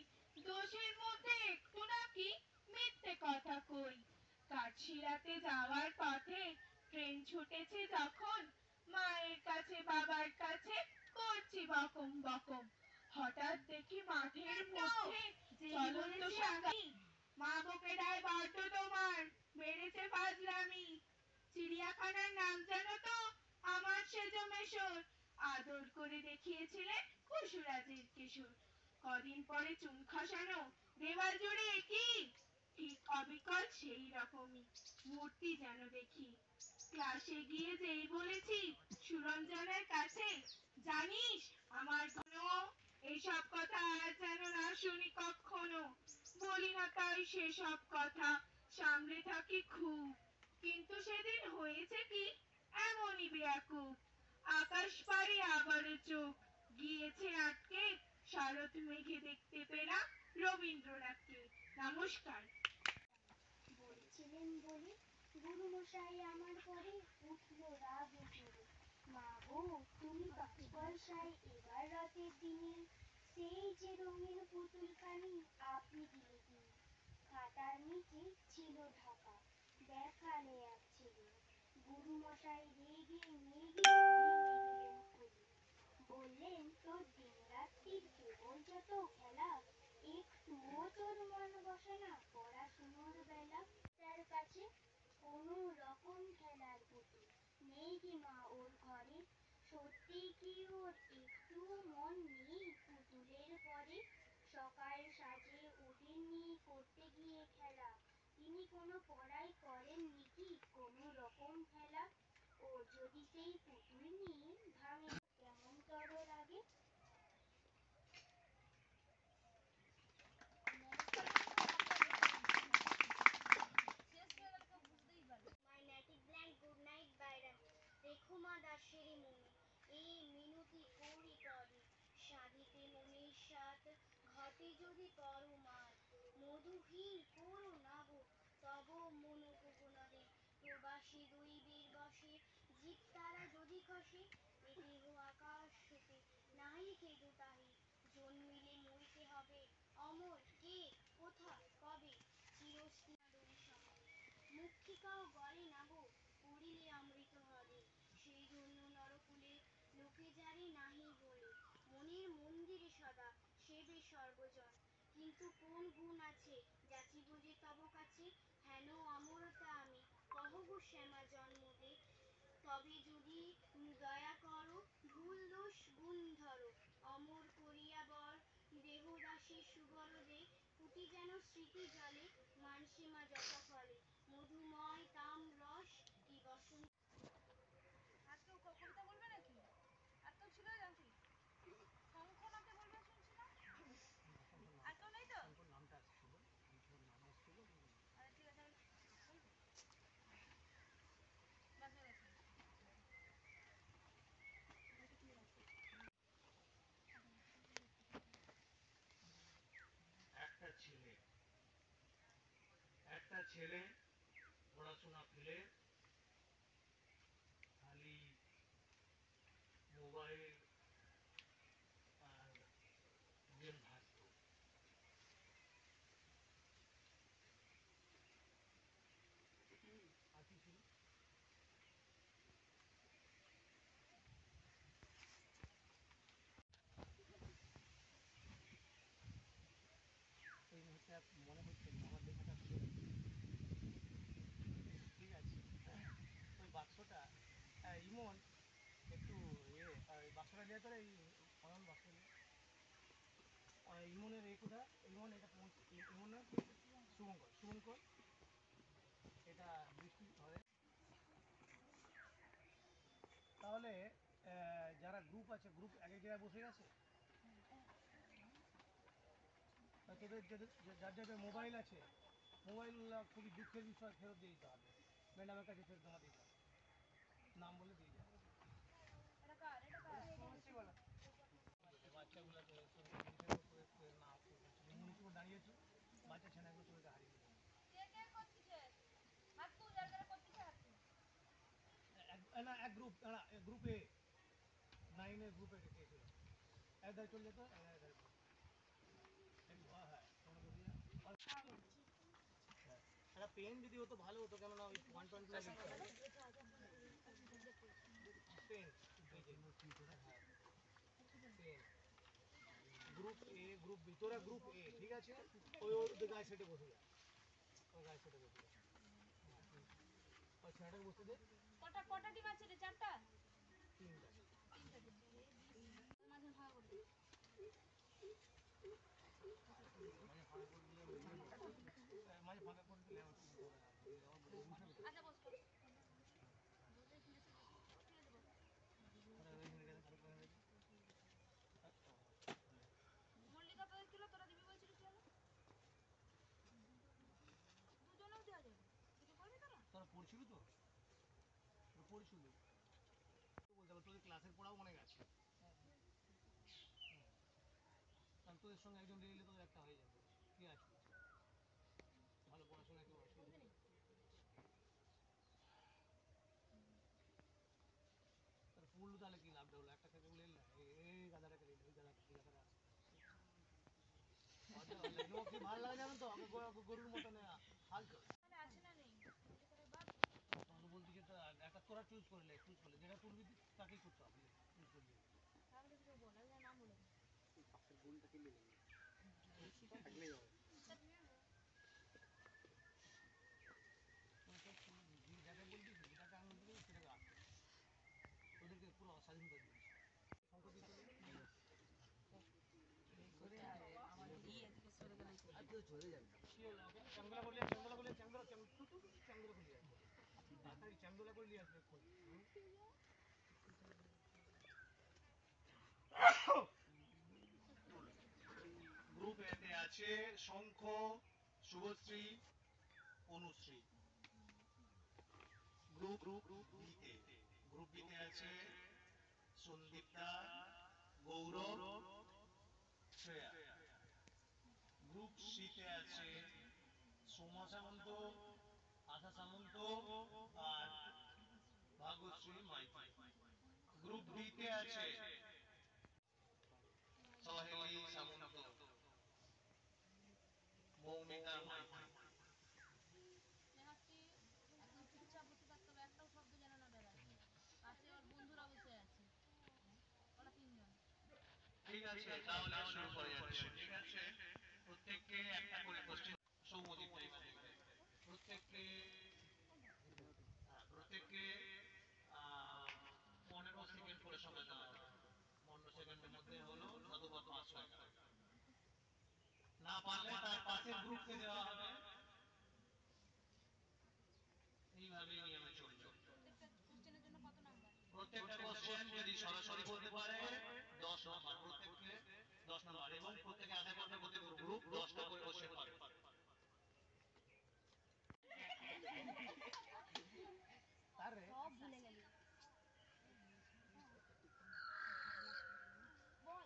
দোষের মধ্যে একটু নাকি মিথ্যে কথা কই কাঠশিলাতে যাওয়ার পথে ট্রেন ছুটেছে যখন মায়ের কাছে বাবার কাছে করছি বকম বকম হঠাৎ দেখি মাঠের মধ্যে চলন্ত সাঙ্গী মা বকে দেয় বড্ড তোমার বেড়েছে ফাজলামি চিড়িয়াখানার নাম জানো তো আমার সেজ মেশর আদর করে দেখিয়েছিলেন পশুরাজের কিশোর কদিন পরে চুন খসানো দেওয়াল জুড়ে একই ঠিক অবিকল সেই রকমই মূর্তি যেন দেখি ক্লাসে গিয়ে যেই বলেছি সুরঞ্জনের কাছে জানিস আমার ঘন এইসব কথা আর যেন না শুনি কখনো বলি না তাই সেসব কথা সামলে থাকি খুব কিন্তু সেদিন হয়েছে কি এমনই বেয়াকুব আকাশ পারে আবারও চোখ গিয়েছে আটকে শারদ মেঘে দেখতে পেলাম রবীন্দ্রনাথকে নমস্কার বলছিলেন বলে গুরুমশাই আমার পরে উঠল রাগে চড়ে মা গো তুমি 5 পয়সায় এবার রাতের দিনে সেই যে রঙিন পুতুলখানি আপনি দিলে কিনে খাতার নিচে ছিল ঢাকা দেখালে এক ছেলে গুরুমশাই রেগে মেগে ভেঙে দিলেন খুলে বললেন তোর দিন রাত্রির কেবল যত খেলা একটুও তোর মন বসে না পড়াশুনোর বেলা তার কাছে কোনো রকম খেলার পুতুল নেই কি মা ওর ঘরে সত্যি কি ওর একটু মন নেই পুতুলের পরে সকাল সাজে ওদের নিয়ে করতে গিয়ে খেলা তিনি কোনো পড়াই করেননি কি কোনো রকম খেলা ওর যদি সেই পুতুল নিয়ে ভাঙে কেমন তর লাগে My native land, good night, Byron. দেখো কি করি তবে সাধিতে মনের স্বাদ ঘটে যদি পরমাদ মধুহীন করো নাব তব মনোপবনদে প্রবাসী দৈবের বসে জীব তারা যদি খসে এ দেহ আকাশ হতে নাই কে দুটাহি জন্মিলে মরিতে হবে অমর কে কোথা কবে চিরস্থায়ী সকলে মুক্তিকাও গলে নাগো পড়িলে অমৃত হলে সেই জন্য নরকুলে লোকে যারে নাহি বলে মনের মন্দিরে সদা সেবে সর্বজন কিন্তু কোন গুণ আছে যাচিব যে তব কাছে হেন অমরতা আমি কহগো শ্যামা জন্ম দে তবে যদি দয়া করো ভুল দোষ গুণ ধরো অমর করিয়া বর দেহদাসী সুবর দে পুটি যেন স্মৃতি জলে মানসীমা যথা ফলে মধুময় তাম রস কি বসন্ত আর কেউ কবিতা বলবে নাকি? আর কেউ ছিল নাকি? শঙ্খনাথে বলবে শুনছিলাম। আর কেউ নেই তো? নামটা আসছিল, নাম আসছিল কিন্তু আরে ঠিক আছে, বাস হয়ে গেছে। একটা ছেলে পড়াশোনা ফেলে খালি মোবাইল আর গেম ঘাঁটত। আর কি ছিল? এই মুহূর্তে মনে হচ্ছে না আমার লেখাটা ছিল, ঠিক আছে। ওই বাক্সটা ইমন একটু ওই বাক্সটা দেওয়া করে এই অনল বাক্সটা দিয়ে ইমনের এই কোথা ইমন এটা ইমনের শুভঙ্কর এটা বৃষ্টি হবে। তাহলে যারা গ্রুপ আছে গ্রুপ এক এক জায়গায় বসে গেছে, তোদের যার যাদের মোবাইল আছে মোবাইল খুবই দুঃখের বিষয়, ফেরত দিয়ে দিতে হবে, ম্যাডামের কাছে ফেরত জমা দিতে হবে, নাম বলে দিয়ে যাবে। বাচ্চাগুলো দাঁড়িয়েছে, বাচ্চা ছেলেগুলো তোকে হারিয়ে দিল। না এক গ্রুপ গ্রুপ এ 9 গ্রুপে ছিল, একধারে চলে যেত একধারে। হ্যাঁ একটা পেন যদি হতো ভালো হতো, কেননা ওই point pen pen group A group B, তোরা গ্রুপ এ, ঠিক আছে, ওই ওদের গায়ে সেটে বসে যায়, ওই গায়ে সেটে বসে যায়, ওই ছেলেটাকে বসতে দে। কটা টিম আছে রে? 4টা? 3টা। মাঝে ভাগ করে দে। মাঝে ফাঁকা করে দিলে আচ্ছা বস বস। মল্লিকা তোদের ছিল, তোরা দিবি বলছিলি কি হলো? দুজনেও দেওয়া যাবে, কিছু করবি তোরা? তোরা পড়ছিল তো, পড়ছিল বলতে পারো, তোদের ক্লাসের পড়াও অনেক আছে, কারণ তোদের সঙ্গে একজন নিয়ে নিলে তোদের একটা হয়ে যাবে, কি আছে ভালো পড়াশোনা কেউ আছে। তাহলে পড়লো তাহলে কি লাভটা হলো, একটা থেকে বলে এই গাদাটাকে নিলে, ওই গাদাটা এই গাদাটা আছে ভালো লাগে জানো তো, গরুর মতন হাল চলে আছে না নেই? বলতে যেটা একটা তোরা চুজ করলে যেটা তুলবি তাকেই করতে হবে, চুজ করবি। তাহলে কিছু বল, একজন নাম বলে দে। যাকে বলবি যেটাকে আঙুল দিবি সেটাকে আসতে, ওদেরকে পুরো অস্বাধীন করে দিবি। গ্রুপ এতে আছে শঙ্খ, শুভশ্রী, অনুশ্রী। গ্রুপ বিতে আছে সন্দীপ্তা, গৌরব, শ্রেয়া। গ্রুপ সিতে আছে সোমা সামন্ত, আশা সামন্ত আর ভাগ্যশ্রী মাইতি। গ্রুপ ডিতে আছে সহেলি সামন্ত, মৌমিতা মাইতি। নেহাতি একদম চুপচাপ বসে থাকতে হবে, একটাও শব্দ যেন না বেরায়। পাশে ওর বন্ধুরা বসে আছে, ওরা তিনজন। ঠিক আছে, তাহলে শুরু করা যাচ্ছে। ঠিক আছে, প্রত্যেককে একটা করে কোশ্চেন। সৌমদীপ টাইমার দেখবে। প্রত্যেককে প্রত্যেককে 15 সেকেন্ড করে সময় দেওয়া হবে। 15 সেকেন্ডের মধ্যে হলো অথবা 5 টাকা। না পারলে তার পাশের গ্রুপকে দেওয়া হবে। এইভাবেই নিয়মে চলবে। প্রত্যেকটা কোশ্চেনের জন্য কত নাম্বার? প্রত্যেকটা কোশ্চেন যদি সরাসরি বলতে পারে 10 নাম্বার, প্রত্যেককে 10 নাম্বার, এবং প্রত্যেকে আধা ঘন্টা প্রত্যেক গ্রুপ 10টা করে কোশ্চেন পাবে। সব ভুলে গেলি বল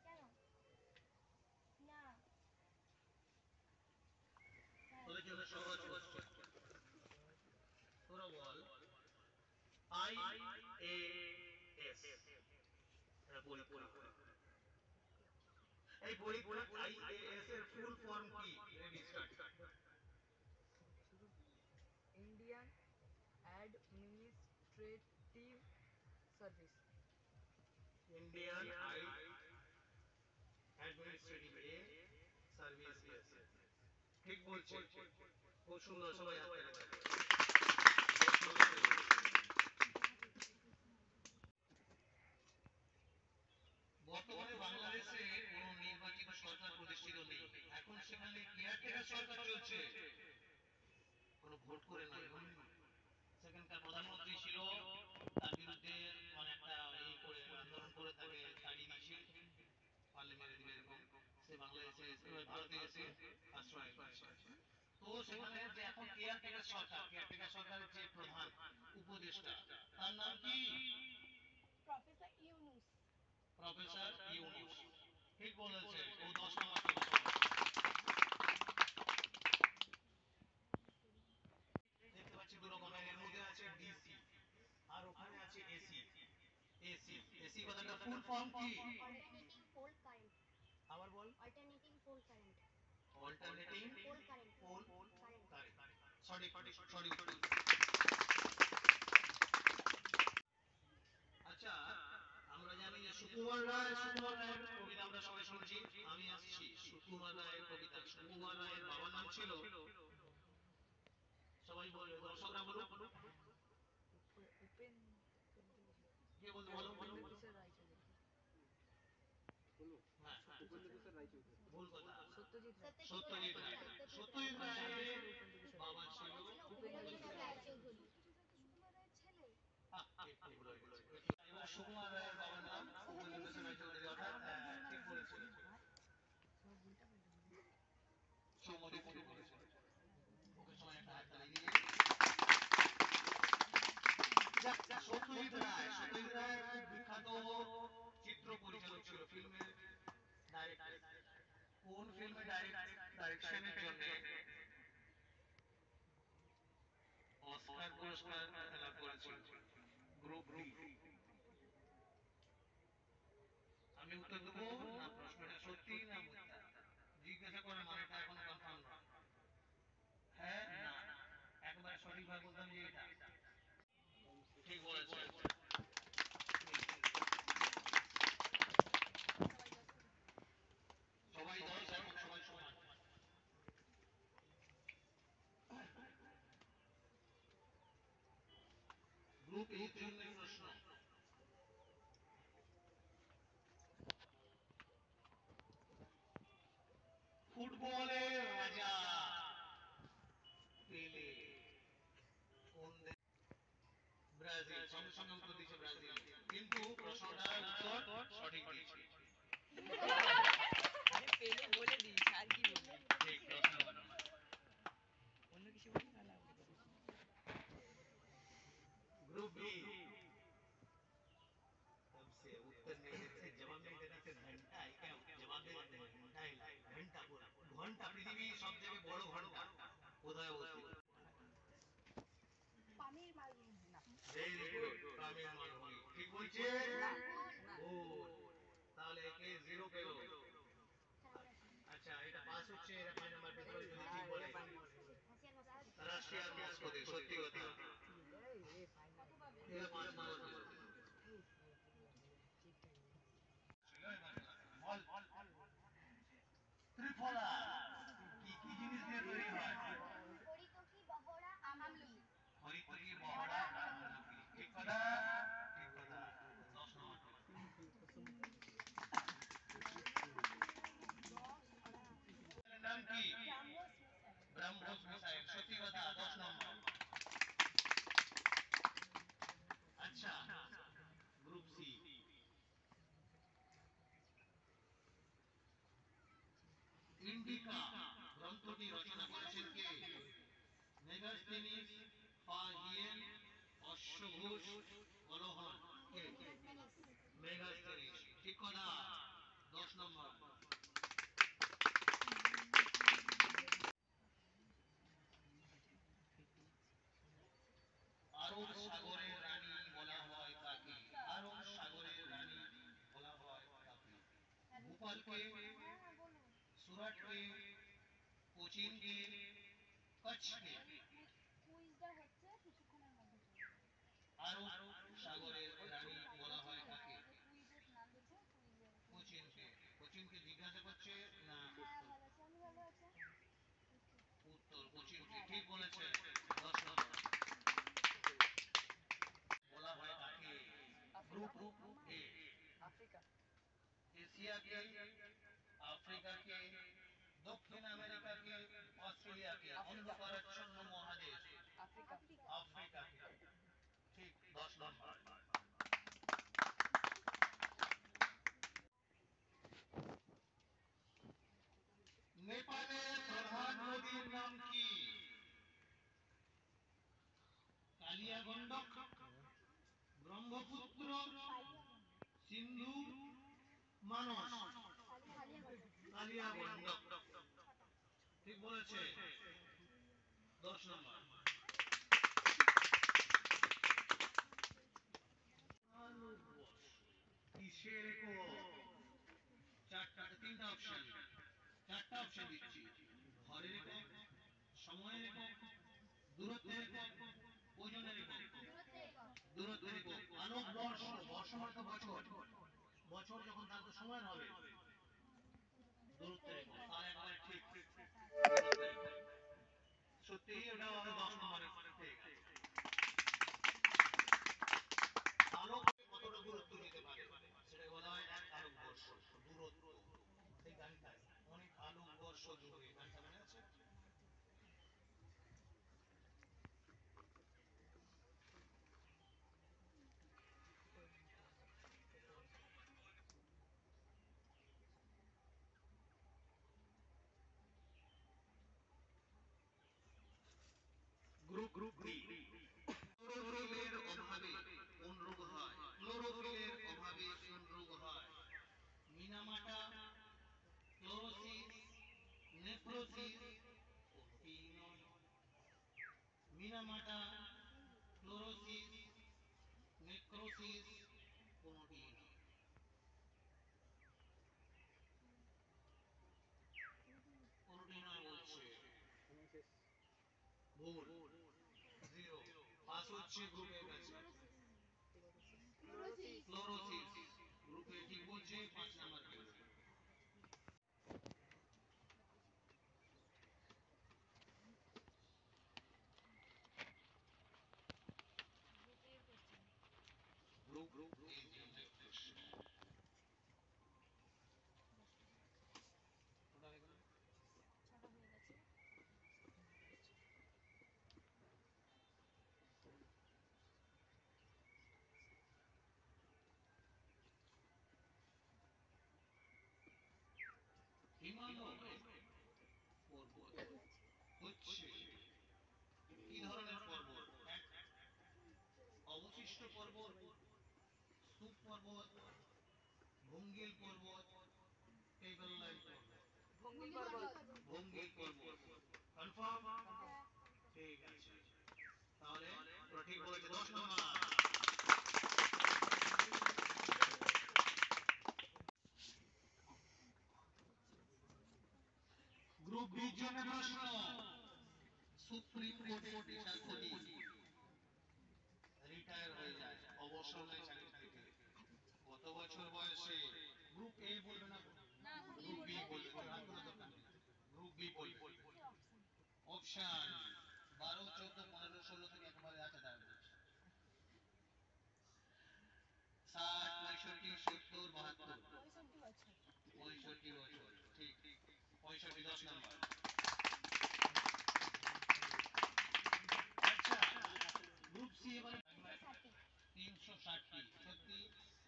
কেন না তোদের জন্য সহজ কোশ্চেন। তোরা বল IAS এর পরীক্ষা। এই পরীক্ষা IAS এর ফুল ফর্ম কি? Ready start. Indian administrative service. Indian administrative service. ঠিক বলছে, খুব সুন্দর, সবাই হাত তালি দাও। বর্তমানে বাংলাদেশে কোনো নির্বাচিত সরকার প্রতিষ্ঠিত নেই। এখন সেখানে কেয়ারটেকার সরকার চলছে, কোনো ভোট করে নয়। সেখানকার প্রধানমন্ত্রী ছিল, তার বিরুদ্ধে মানে একটা এই করে আন্দোলন করে তাকে তাড়িয়ে দিয়েছে, পারলে মেরে দিবে এরকম। সে বাংলাদেশে ভারতে এসে আশ্রয় পাচ্ছে। তো সেখানে যে এখন কেয়ারটেকার সরকার, কেয়ারটেকার সরকারের যে প্রধান উপদেষ্টা, তার নাম কি? Professor Yunus professor Yunus. ঠিক বলেছে, ও 10 নম্বর পেয়েছে। দেখতে পাচ্ছি দু রকমের, এর মধ্যে আছে ডিসি আর ওখানে আছে এসি। এসি এসি কথাটা ফুল ফর্ম কি? অল্টারনেটিং পোল কারেন্ট আবার বল। Alternating pole current alternating pole current pole current current. সঠিক সঠিক। আচ্ছা, আমরা জানি যে সুকুমার রায়ের কবিতা আমরা সবাই শুনছি। আমি আসছি সুকুমার রায়ের কবিতা। সুকুমার রায়ের বাবার নাম ছিল, সবাই বলবে, দর্শকরা বলুক, কে বলতে বলো? হ্যাঁ হ্যাঁ, ভুল কথা। সত্যজিৎ রায়। সত্যজিৎ রায়ের বাবা ছিল উপেন্দ্রকিশোর রায়চৌধুরী ভুল হয়ে গেছে। এবং সুকুমার রায়ের বাবার নাম উপেন্দ্রকিশোর রায়চৌধুরী, অর্থাৎ ঠিক বলেছে। সৌমদীপ ঠিক বলেছে। ওকে সবাই একটা হাত তালি দিয়ে। সত্যজিৎ রায় খুব বিখ্যাত চিত্র পরিচালক ছিল, ফিল্মের ডাইরেক্টর। কোন ফিল্মে ডাইরেকশনের জন্য অস্কার পুরস্কার লাভ করেছিল? Group D. আমি উত্তর দেবো না, প্রশ্নটা সত্যি না মিথ্যা? জিজ্ঞাসা করার মানেটা এখনো কনফার্ম নয়। হ্যাঁ না, একবারে সঠিকভাবে বলতাম যে এটা ঠিক বলেছে। সবাই 10 এবং সবাই সমান। গ্রুপ এর জন্য প্রশ্ন। ফুটবলের রাজা পেলে কোন দেশ? ব্রাজিল। সঙ্গে সঙ্গে উত্তর দিয়েছে ব্রাজিল, কিন্তু প্রশ্নটার উত্তর সঠিক দিয়েছে। পেলে বলে দিস, আর কি বলবি? ঠিক, 10 নম্বর। অন্য কিছু বলি না। Group be very good, Tamil মালভূমি। ঠিক বলছে? গুড। তাহলে একে 0 পেল। আচ্ছা, এটা পাস হচ্ছে, এটা 5 নাম্বার পেতে পারে যদি ঠিক বলে। রাশিয়ার মস্কো দেশ, সত্যি কথা। এটা 5 নাম্বার পেল। ত্রিফলা কি কি জিনিস দিয়ে তৈরি হয়? হরিতকি বহরা আমলকি। হরিতকি বহরা আমলকি। ঠিক কথা, ঠিক কথা। 10 নম্বর পেল। এর নাম কি? ব্রহ্মোস মিসাইল, সত্যি কথা। 10 নম্বর। আচ্ছা, গ্রুপ সি। ইন্ডিকা গ্রন্থটি রচনা করেছেন কে? মেগাস্থেনিস, ফাহিয়েন, অশ্বঘোষ, কলহন। কে? মেগাস্থেনিস। ঠিক কথা। 10 নম্বর। আরব সাগরের রানী বলা হয় কাকে? আরব সাগরের রানী বলা হয় কাকে? ভোপালকে, সুরাটকে, কোচিনকে, কচ্ছকে। কুইজটা হচ্ছে কিছুক্ষণের মধ্যে চলবে। আরব সাগরের রানী বলা হয় কাকে? কুইজের নাম দিচ্ছে কুইজের। কোচিনকে। কোচিনকে জিজ্ঞাসা করছে না হ্যাঁ উত্তর? ভালো আছে, আমি ভালো আছি। উত্তর কোচিনকে। ঠিক বলেছে। 10 নম্বর। বলা হয় কাকে? গ্রুপ এ। আফ্রিকা। এশিয়াকে, আফ্রিকাকে, দক্ষিণ আমেরিকাকে, অস্ট্রেলিয়াকে, অন্ধকারাচ্ছন্ন মহাদেশ। আফ্রিকা। আফ্রিকাকে। ঠিক। 10 নম্বর। নেপালের প্রধান নদীর নাম কি? কালিয়া গন্ডক, ব্রহ্মপুত্র, সিন্ধু, মানস। কালিয়া গন্ডক। ঠিক বলেছে। 10 নম্বর। কিসের একক? তিনটা অপশন, 4টা অপশন দিচ্ছি। ভরের একক, সময়ের একক, দূরত্বের একক, ওজনের একক। দূরত্বের একক। আলোক বর্ষ, বর্ষ মানে তো বছর, বছর যখন তার তো সময় হবে। দূরত্বের একক। তাহলে একবারে ঠিক। দূরত্বের একক। সত্যি ওটা হবে 10 নম্বরে পেয়ে গেল। আলোক কতটা দূরত্ব যেতে পারে সেটা বলা হয় 1 আলোক বর্ষ। দূরত্ব। সেই গানটা অনেক আলোক বর্ষ দূরে, গানটা মনে আছে? Group D. ক্লোরোফিলের অভাবে কোন রোগ হয়? ক্লোরোফিলের অভাবে কোন রোগ হয়? মিনামাটা, ক্লোরোসিস, নেফ্রোসিস, কোনটি নয়? মিনামাটা, ক্লোরোসিস, নেক্রোসিস, কোনটি নয়? কোনটি নয় বলছে। ভুল। 0। পাস হচ্ছে গ্রুপের কাছে। ক্লোরোসিস। গ্রুপে ঠিক বলছে, 5 নাম্বার পেল। গ্রুপ এর জন্য কোশ্চেন। হিমালয় পর্বত হচ্ছে কি ধরনের পর্বত? এক অবশিষ্ট পর্বত, স্তূপ পর্বত, ভঙ্গিল পর্বত, টেবল লাইন পর্বত। ভঙ্গিল পর্বত। ভঙ্গিল পর্বত। কনফার্ম? ঠিক আছে। তাহলে ওরা ঠিক বলেছে। 10 নম্বর। অপশন 12, 14, 15, 16 থেকে একেবারে আছে দাঁড়াবে 60, 65, 70, 72, 65 বছর ঠিক 65 10 নম্বর। আচ্ছা গ্রুপ সি এবারে 360 সত্যি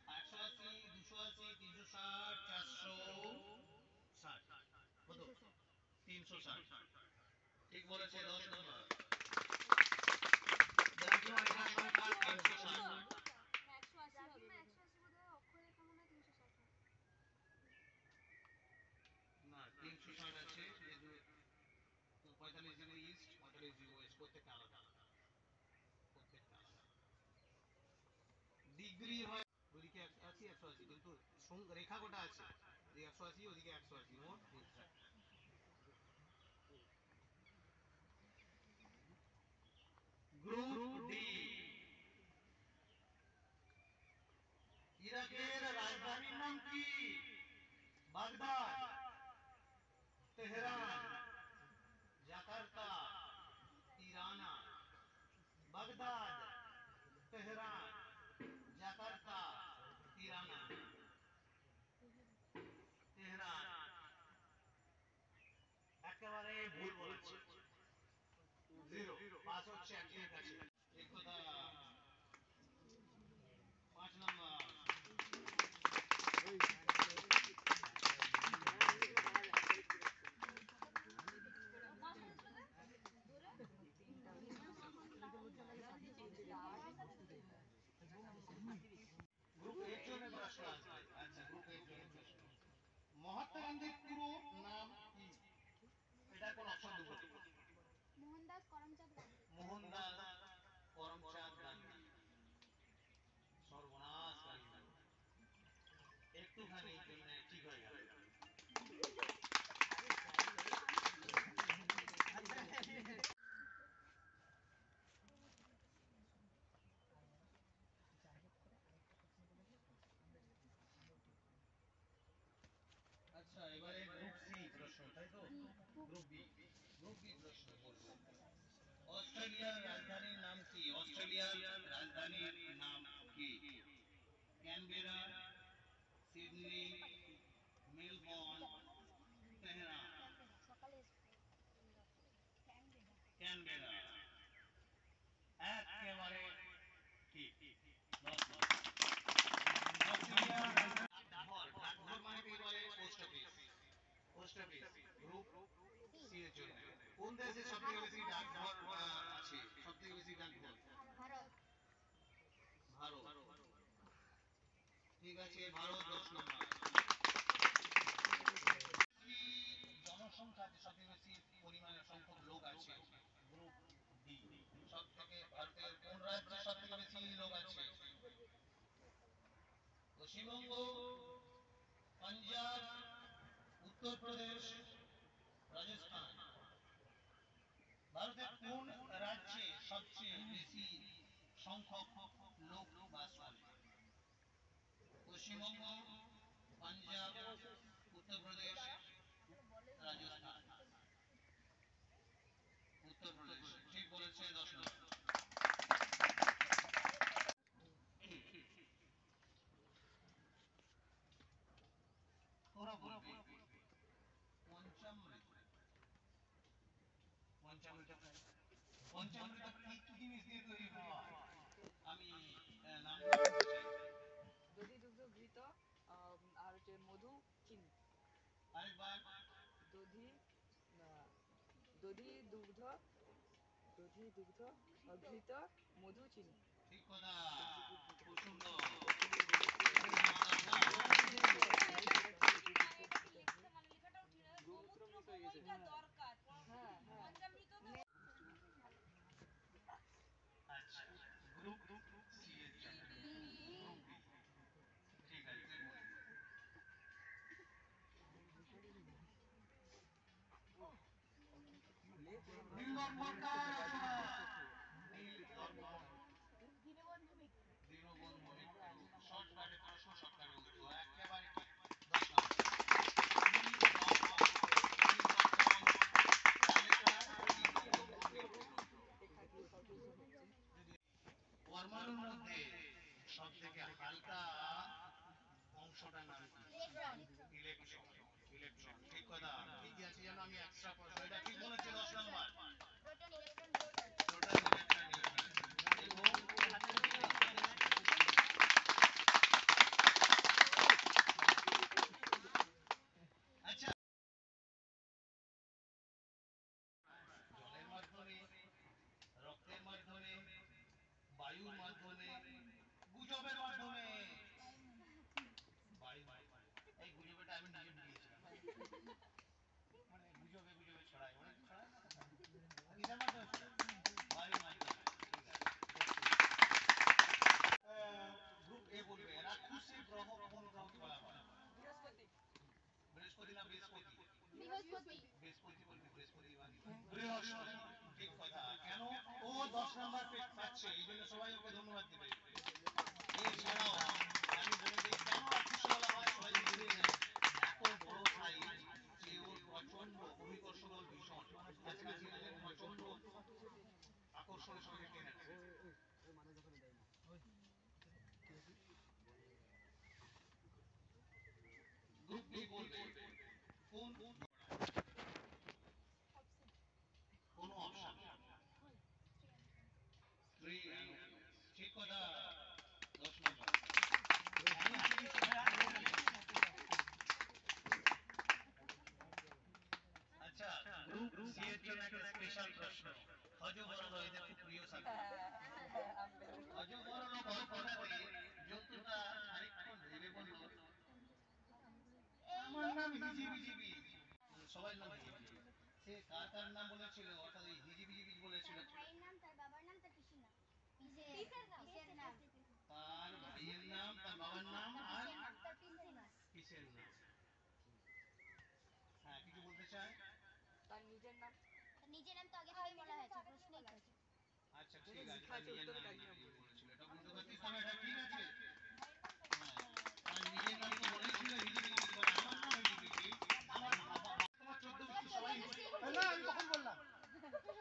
180, 280, 360, 460 কত 360 ঠিক বলেছে 10 নম্বর। দেখো এটা সংখ্যা 360 না 360 আছে যেহেতু 45 ডিগ্রি ইস্ট 45 ডিগ্রি ওয়েস্ট প্রত্যেকটা আলাদা প্রত্যেকটা আলাদা ডিগ্রি হয় ওদিকে 180 180 কিন্তু রেখা গোটা আছে এই 180 ওদিকে 180 মোট 360। গ্রুপ ডি ইরাকের রাজধানীর নাম কি? Baghdad, Tehran, Jakarta, Tirana. Baghdad, Tehran, Jakarta, Tirana. Tehran একেবারে ভুল বলেছে 0 পাস হচ্ছে একজনের কাছে এই কথা 5 নম্বর। গ্রুপ এর জন্য প্রশ্ন আসবে আচ্ছা গ্রুপ এর জন্য প্রশ্ন মহাত্মা গান্ধীর পুরো নাম কি? এটা কোন অপশন দেব মোহনদাস করমচাঁদ গান্ধী। মোহনদাস করমচাঁদ গান্ধী সর্বনাশকারী একটুখানি জন্য ঠিক হয়ে গেল। আচ্ছা এবারে গ্রুপ সি প্রশ্ন তাই তো গ্রুপ বি প্রশ্ন বলবো অস্ট্রেলিয়ার রাজধানীর নাম কি? অস্ট্রেলিয়ার রাজধানীর নাম কি? Canberra, Sydney, Melbourne, Tehran. Canberra একেবারে ঠিক 10 নম্বর। অস্ট্রেলিয়ার ডাকঘর মানে কি বলে? পোস্ট অফিস গ্রুপ সি এর জন্য কোন দেশে সবথেকে বেশি ডাকঘর আছে? সবথেকে বেশি ডাকঘর ভারত ঠিক আছে ভারত 10 নম্বর। জনসংখ্যা যে সবথেকে বেশি পরিমাণে সংখ্যক লোক আছে গ্রুপ ডি সবথেকে ভারতের কোন রাজ্যে সবথেকে বেশি লোক আছে? পশ্চিমবঙ্গ, পাঞ্জাব, উত্তরপ্রদেশ, রাজস্থান। ভারতের কোন রাজ্যে সবচেয়ে বেশি সংখ্যক লোক বাস করে? পশ্চিমবঙ্গ, পাঞ্জাব, উত্তরপ্রদেশ, রাজস্থান। উত্তরপ্রদেশ ঠিক বলেছে 10 নম্বর। তোরা বলবি পঞ্চামৃত পঞ্চামৃত কি জিনিস দিয়ে তৈরি হয়? আমি নাম বলতে চাই দধি দুগ্ধ ঘৃত আর হচ্ছে মধু চিনি। আরেকবার দধি দধি দুগ্ধ ঘৃত মধু চিনি। ঠিক কথা খুব সুন্দর। এটাকে লিখতে মানে লেখাটাও ঠিক আছে গোমূত্র গোময়টা দরকার পঞ্চামৃত তো আচ্ছা গ্রুপ সি এর জন্য গ্রুপ বি ঠিক আছে তুই বলবি নীলদর্পণটা নীলদর্পণ দীনবন্ধু মিত্র শর্টকাটে প্রশ্ন শর্টকাটে উত্তর একেবারে ঠিক 10 নম্বর। নীলদর্পণ নীলদর্পণ তাহলে তার কি পরমাণুর মধ্যে সব থেকে হালকা অংশটার নাম কি? ইলেকট্রন। ইলেকট্রন ঠিক কথা। কি কি আছে যেন আমি এক্সট্রা প্রশ্ন, এটা ঠিক বলেছে 10 নাম্বার। Proton, electron, neutron. এবং আচ্ছা, জলের মাধ্যমে, রক্তের মাধ্যমে, বায়ুর মাধ্যমে, গুজবের মাধ্যমে। বায়ুর মাধ্যমে। এই গুজবটা আমি নিজে ঢুকিয়েছিলাম। মানে গুজবে গুজবে ছড়ায়, অনেক ছড়ায় না কথা। কিসের মাধ্যমে ছড়ায়? বায়ুর মাধ্যমে। ঠিক আছে। গ্রুপ এ বলবে রাক্ষসী গ্রহ কোন গ্রহকে বলা হয়? বৃহস্পতি না বৃহস্পতি? বৃহস্পতি বলবে, বৃহস্পতি মানে বৃহস্পতি। ঠিক কথা। কেন ও 10 নাম্বার পাচ্ছে, এই জন্য সবাই ওকে ধন্যবাদ দেবে। এছাড়াও আমি বলে দিই কেন রাক্ষসী বলা হয়, সবাই বুঝে নেয়। এত বড় সাইজ যে ওর প্রচন্ড অভিকর্ষ বল ভীষণ, কাছাকাছি এলে প্রচন্ড আকর্ষণের সঙ্গে টেনে নেবে। গ্রুপ বি বলবে কোন কোন অপশন? 3 ঠিক কথা। 10 নম্বর। আচ্ছা, গ্রুপ সি এর জন্য একটা স্পেশাল প্রশ্ন। হযবরল, এদের খুব প্রিয় সাবজেক্ট। হযবরল গল্পটাতে জন্তুটা আরেকক্ষণ ভেবে বলল আমার নাম হিজিবিজিবি। সবাই নাম হিজিবিজিবি। সে কার কার নাম বলেছিল, অর্থাৎ এই হিজিবিজিবি বলেছিল? তার ভাইয়ের নাম, তার বাবার নাম, তার পিসির নাম। পিসের নাম। তার ভাইয়ের নাম, তার বাবার নাম আর তার পিসের নাম। পিসের নাম। হ্যাঁ, কিছু বলতে চাই? তার নিজের নাম তো আগে থেকেই বলা হয়েছে, প্রশ্নেই তো আছে। আচ্ছা ঠিক আছে, তার নিজের নাম বলেছিল, এটা বলতে পারছিস না? এটা ঠিক আছে। হ্যাঁ, তার নিজের নাম তো বলেছিল হিজিবিজিবি, বলে আমার নাম হিজিবিজিবি, আমার বাবা তোমার 14 বিস্কুট সবাই না, আমি কখন বললাম?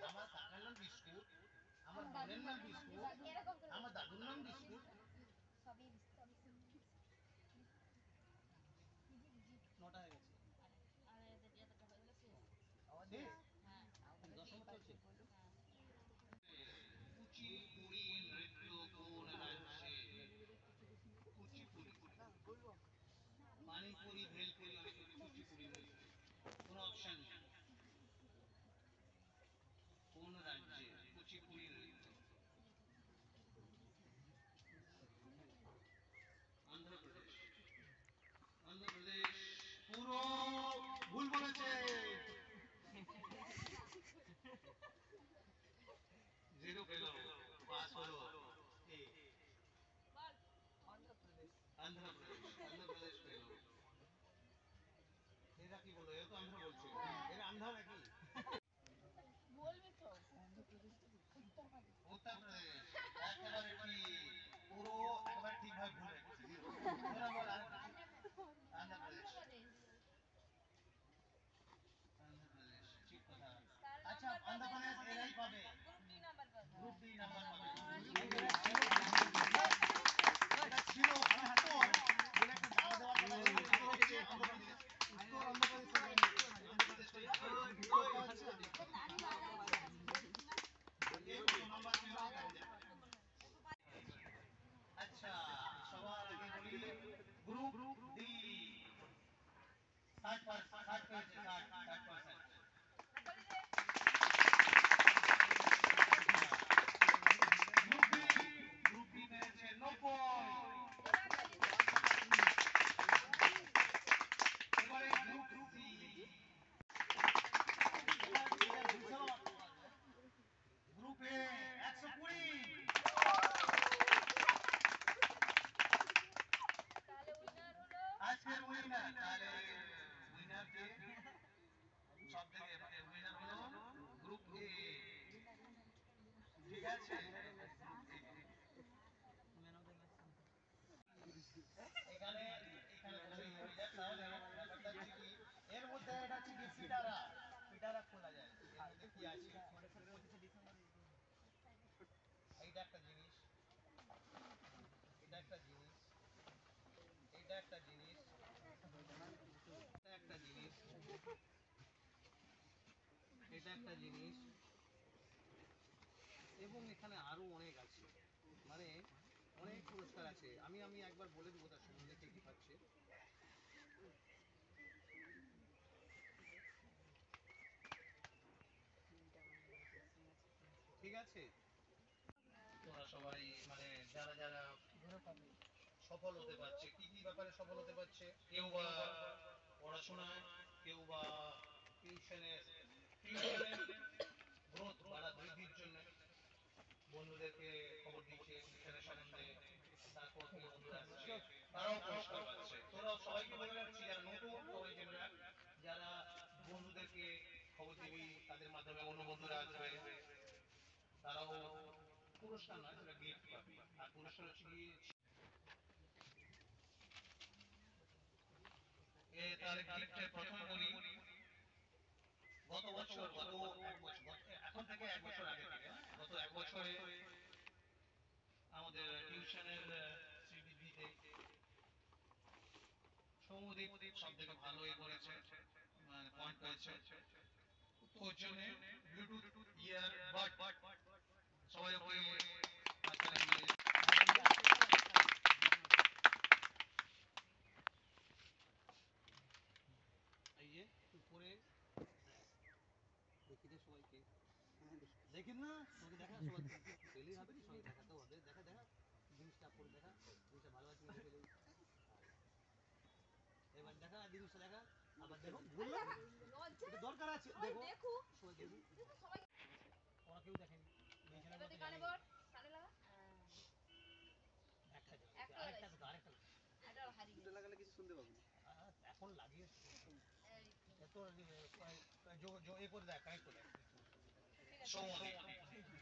আমার কাকার নাম বিস্কুট, আমার বোনের নাম বিস্কুট, আমার দাদুর নাম বিস্কুট। সবই নটা হয়ে গেছে। শেষ? 10 নম্বর চলছে। কুচিপুড়ি নৃত্য কোন রাজ্যে? কুচিপুড়ি, পানিপুরি, ভেলপুরি, অনেক কুচিপুড়ি নৃত্য। কোন অপশন নেই। কোন রাজ্যে কুচিপুড়ি নৃত্য? অন্ধ্রপ্রদেশ। অন্ধ্রপ্রদেশ পুরো ভুল বলেছে। 0 পেল, পাস হলো। এ অন্ধ্রপ্রদেশ। অন্ধ্রপ্রদেশ পেল। এরা কি বলো? এরা তো আন্ধ্র বলছে। এরা আন্ধ্র নাকি? উত্তরপ্রদেশ। একেবারে ঠিক। পুরো একেবারে ঠিকভাবে ভুল রেখেছি। তোরা বল আরেকটা কি? অন্ধ্রপ্রদেশ। অন্ধ্রপ্রদেশ ঠিক কথা। আচ্ছা, অন্ধ্রপ্রদেশ এরাই পাবে। গ্রুপ ডি নাম্বার পাবে। এটা ছিল উত্তর বলে একটা দাও দেওয়ার কথা ছিল। উত্তর অন্ধ্রপ্রদেশ। উত্তর অন্ধ্রপ্রদেশ। এটা একটা জিনিস, এটা একটা জিনিস, এটা একটা জিনিস, এবং এখানে আরো অনেক আছে, মানে অনেক পুরস্কার আছে। আমি আমি একবার বলে দেবো তার সম্বন্ধে কি কি পাচ্ছে। ঠিক আছে, তোরা সবাই মানে যারা যারা সফল হতে পারছে, কি কি ব্যাপারে সফল হতে পারছে, কেউ বা পড়াশোনায়, কেউ বা টিউশনের টিউশনের গ্রোথ বৃদ্ধির জন্য বন্ধুদেরকে খবর দিচ্ছে টিউশনের সম্বন্ধে, তারপর কি বন্ধুরা আসছে তারাও পুরস্কার পাচ্ছে। তোরাও সবাইকে বলে রাখছি যারা নতুন সবাই জেনে রাখ, যারা বন্ধুদেরকে খবর দিবি তাদের মাধ্যমে অন্য বন্ধুরা আসবে, তারাও পুরস্কার নয় সেটা গিফট পাবে। আর পুরস্কার হচ্ছে কি তাহলে গিফটের প্রথমে বলি, গত বছর এখন থেকে 1 বছর আগে থেকে, গত 1 বছরে আমাদের টিউশনের শ্রীবৃদ্ধিতে সৌমদীপ সব থেকে ভালো করেছে, মানে পয়েন্ট পেয়েছে। তো ওর জন্য ব্লুটুথ ইয়ার বাড সবাই ওকে হাততালি দিয়ে এই যে উপরে দেখি দে সবাইকে, দেখেন না তোকে দেখা সবাই পেলেই হবে, সবাই দেখাতেও হবে, দেখা দেখা জিনিসটা পরে দেখা, জিনিসটা ভালো আছে দেখে নেই। এবার দেখা জিনিসটা দেখা, আবার দেখো বললাম এটা দরকার আছে, দেখো সবাই দেখুন, ওরা কেউ দেখেনি মেয়েছেলের মতো জানি একটা জ্বর আরেকটা তো আরেকটা দুটো লাগালে কিছু শুনতে পাবো না, এখন লাগিয়েছি এত এ করে দেয় কানেক্ট করে দেয়। সৌমদীপ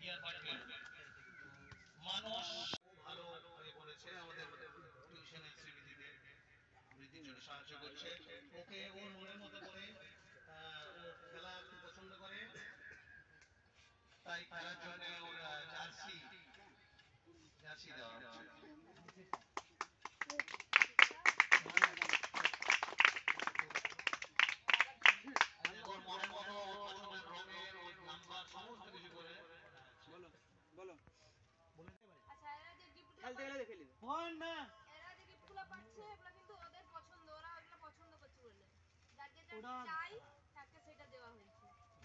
ইয়ারবাড পেয়ে মানুষ ভালো হয়ে পড়েছে, আমাদের টিউশনের স্মৃতিতে বৃদ্ধির জন্য সাহায্য করছে। ওকে ওর মনের মতো করে ও খেলা খুব পছন্দ করে, তাই খেলার জন্য ওর জার্সি জার্সি দেওয়া হচ্ছে। ওর মনের মতো ওর পছন্দের রঙের ওর নাম্বার সমস্ত কিছু করে বলো বলো আচ্ছা এরা যে গিফট খেলতে গেলে দেখে নিবে ফোন না, এরা যে গিফটগুলো পাচ্ছে এগুলো কিন্তু ওদের পছন্দ, ওরা ওগুলো পছন্দ করছে বলে যার যেটা ওরা চাই তাকে সেটা দেওয়া হয়েছে।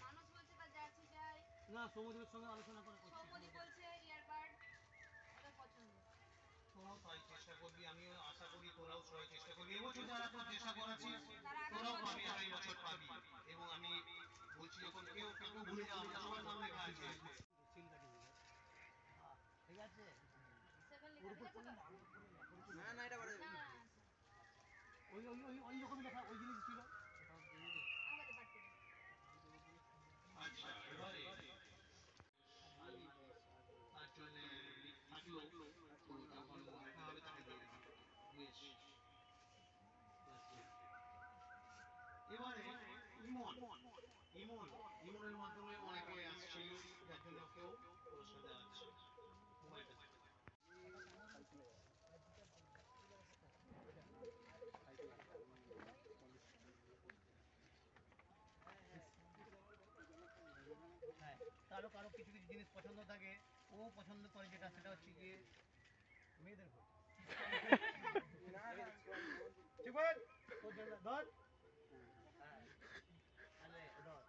মানুষ বলছে তার জার্সি চাই, না সৌমদীপের সঙ্গে আলোচনা করে করছি, সৌমদীপ বলছে ইয়ারবাড, ওদের পছন্দ। তোরাও তাই চেষ্টা করবি, আমিও আশা করি তোরাও সবাই চেষ্টা করবি। এবছর যারা তোর চেষ্টা করেছিস তারা তোরাও পাবি, আগামী বছর পাবি। এবং আমি বলছি যখন কেউ কেউ ভুলে যাওয়া না, সবার নাম লেখা আছে। ঠিক আছে, সেভেন লিটার ঠিক আছে তো? না না এটা বড় না না ওই ওই ওই ওই রকম লেখা ওই জিনিস ছিল। আমাদের পাঠিয়ে দাও। আচ্ছা এবারে তার জন্য থাকলো তো যখন দেখা হবে তাকে দিয়ে দেবো বেশ। এবারে ইমন ইমন ইমনের মাধ্যমে অনেকে আসছে, যার জন্য কেউ পুরস্কার দেওয়া হচ্ছে। মোবাইলটা হ্যাঁ, কারো কারো কিছু কিছু জিনিস পছন্দ থাকে, ও পছন্দ করে যেটা সেটা হচ্ছে গিয়ে মেয়েদের ঘর। ঠিক বল তোর জন্য ধর, হ্যাঁ তাহলে ধর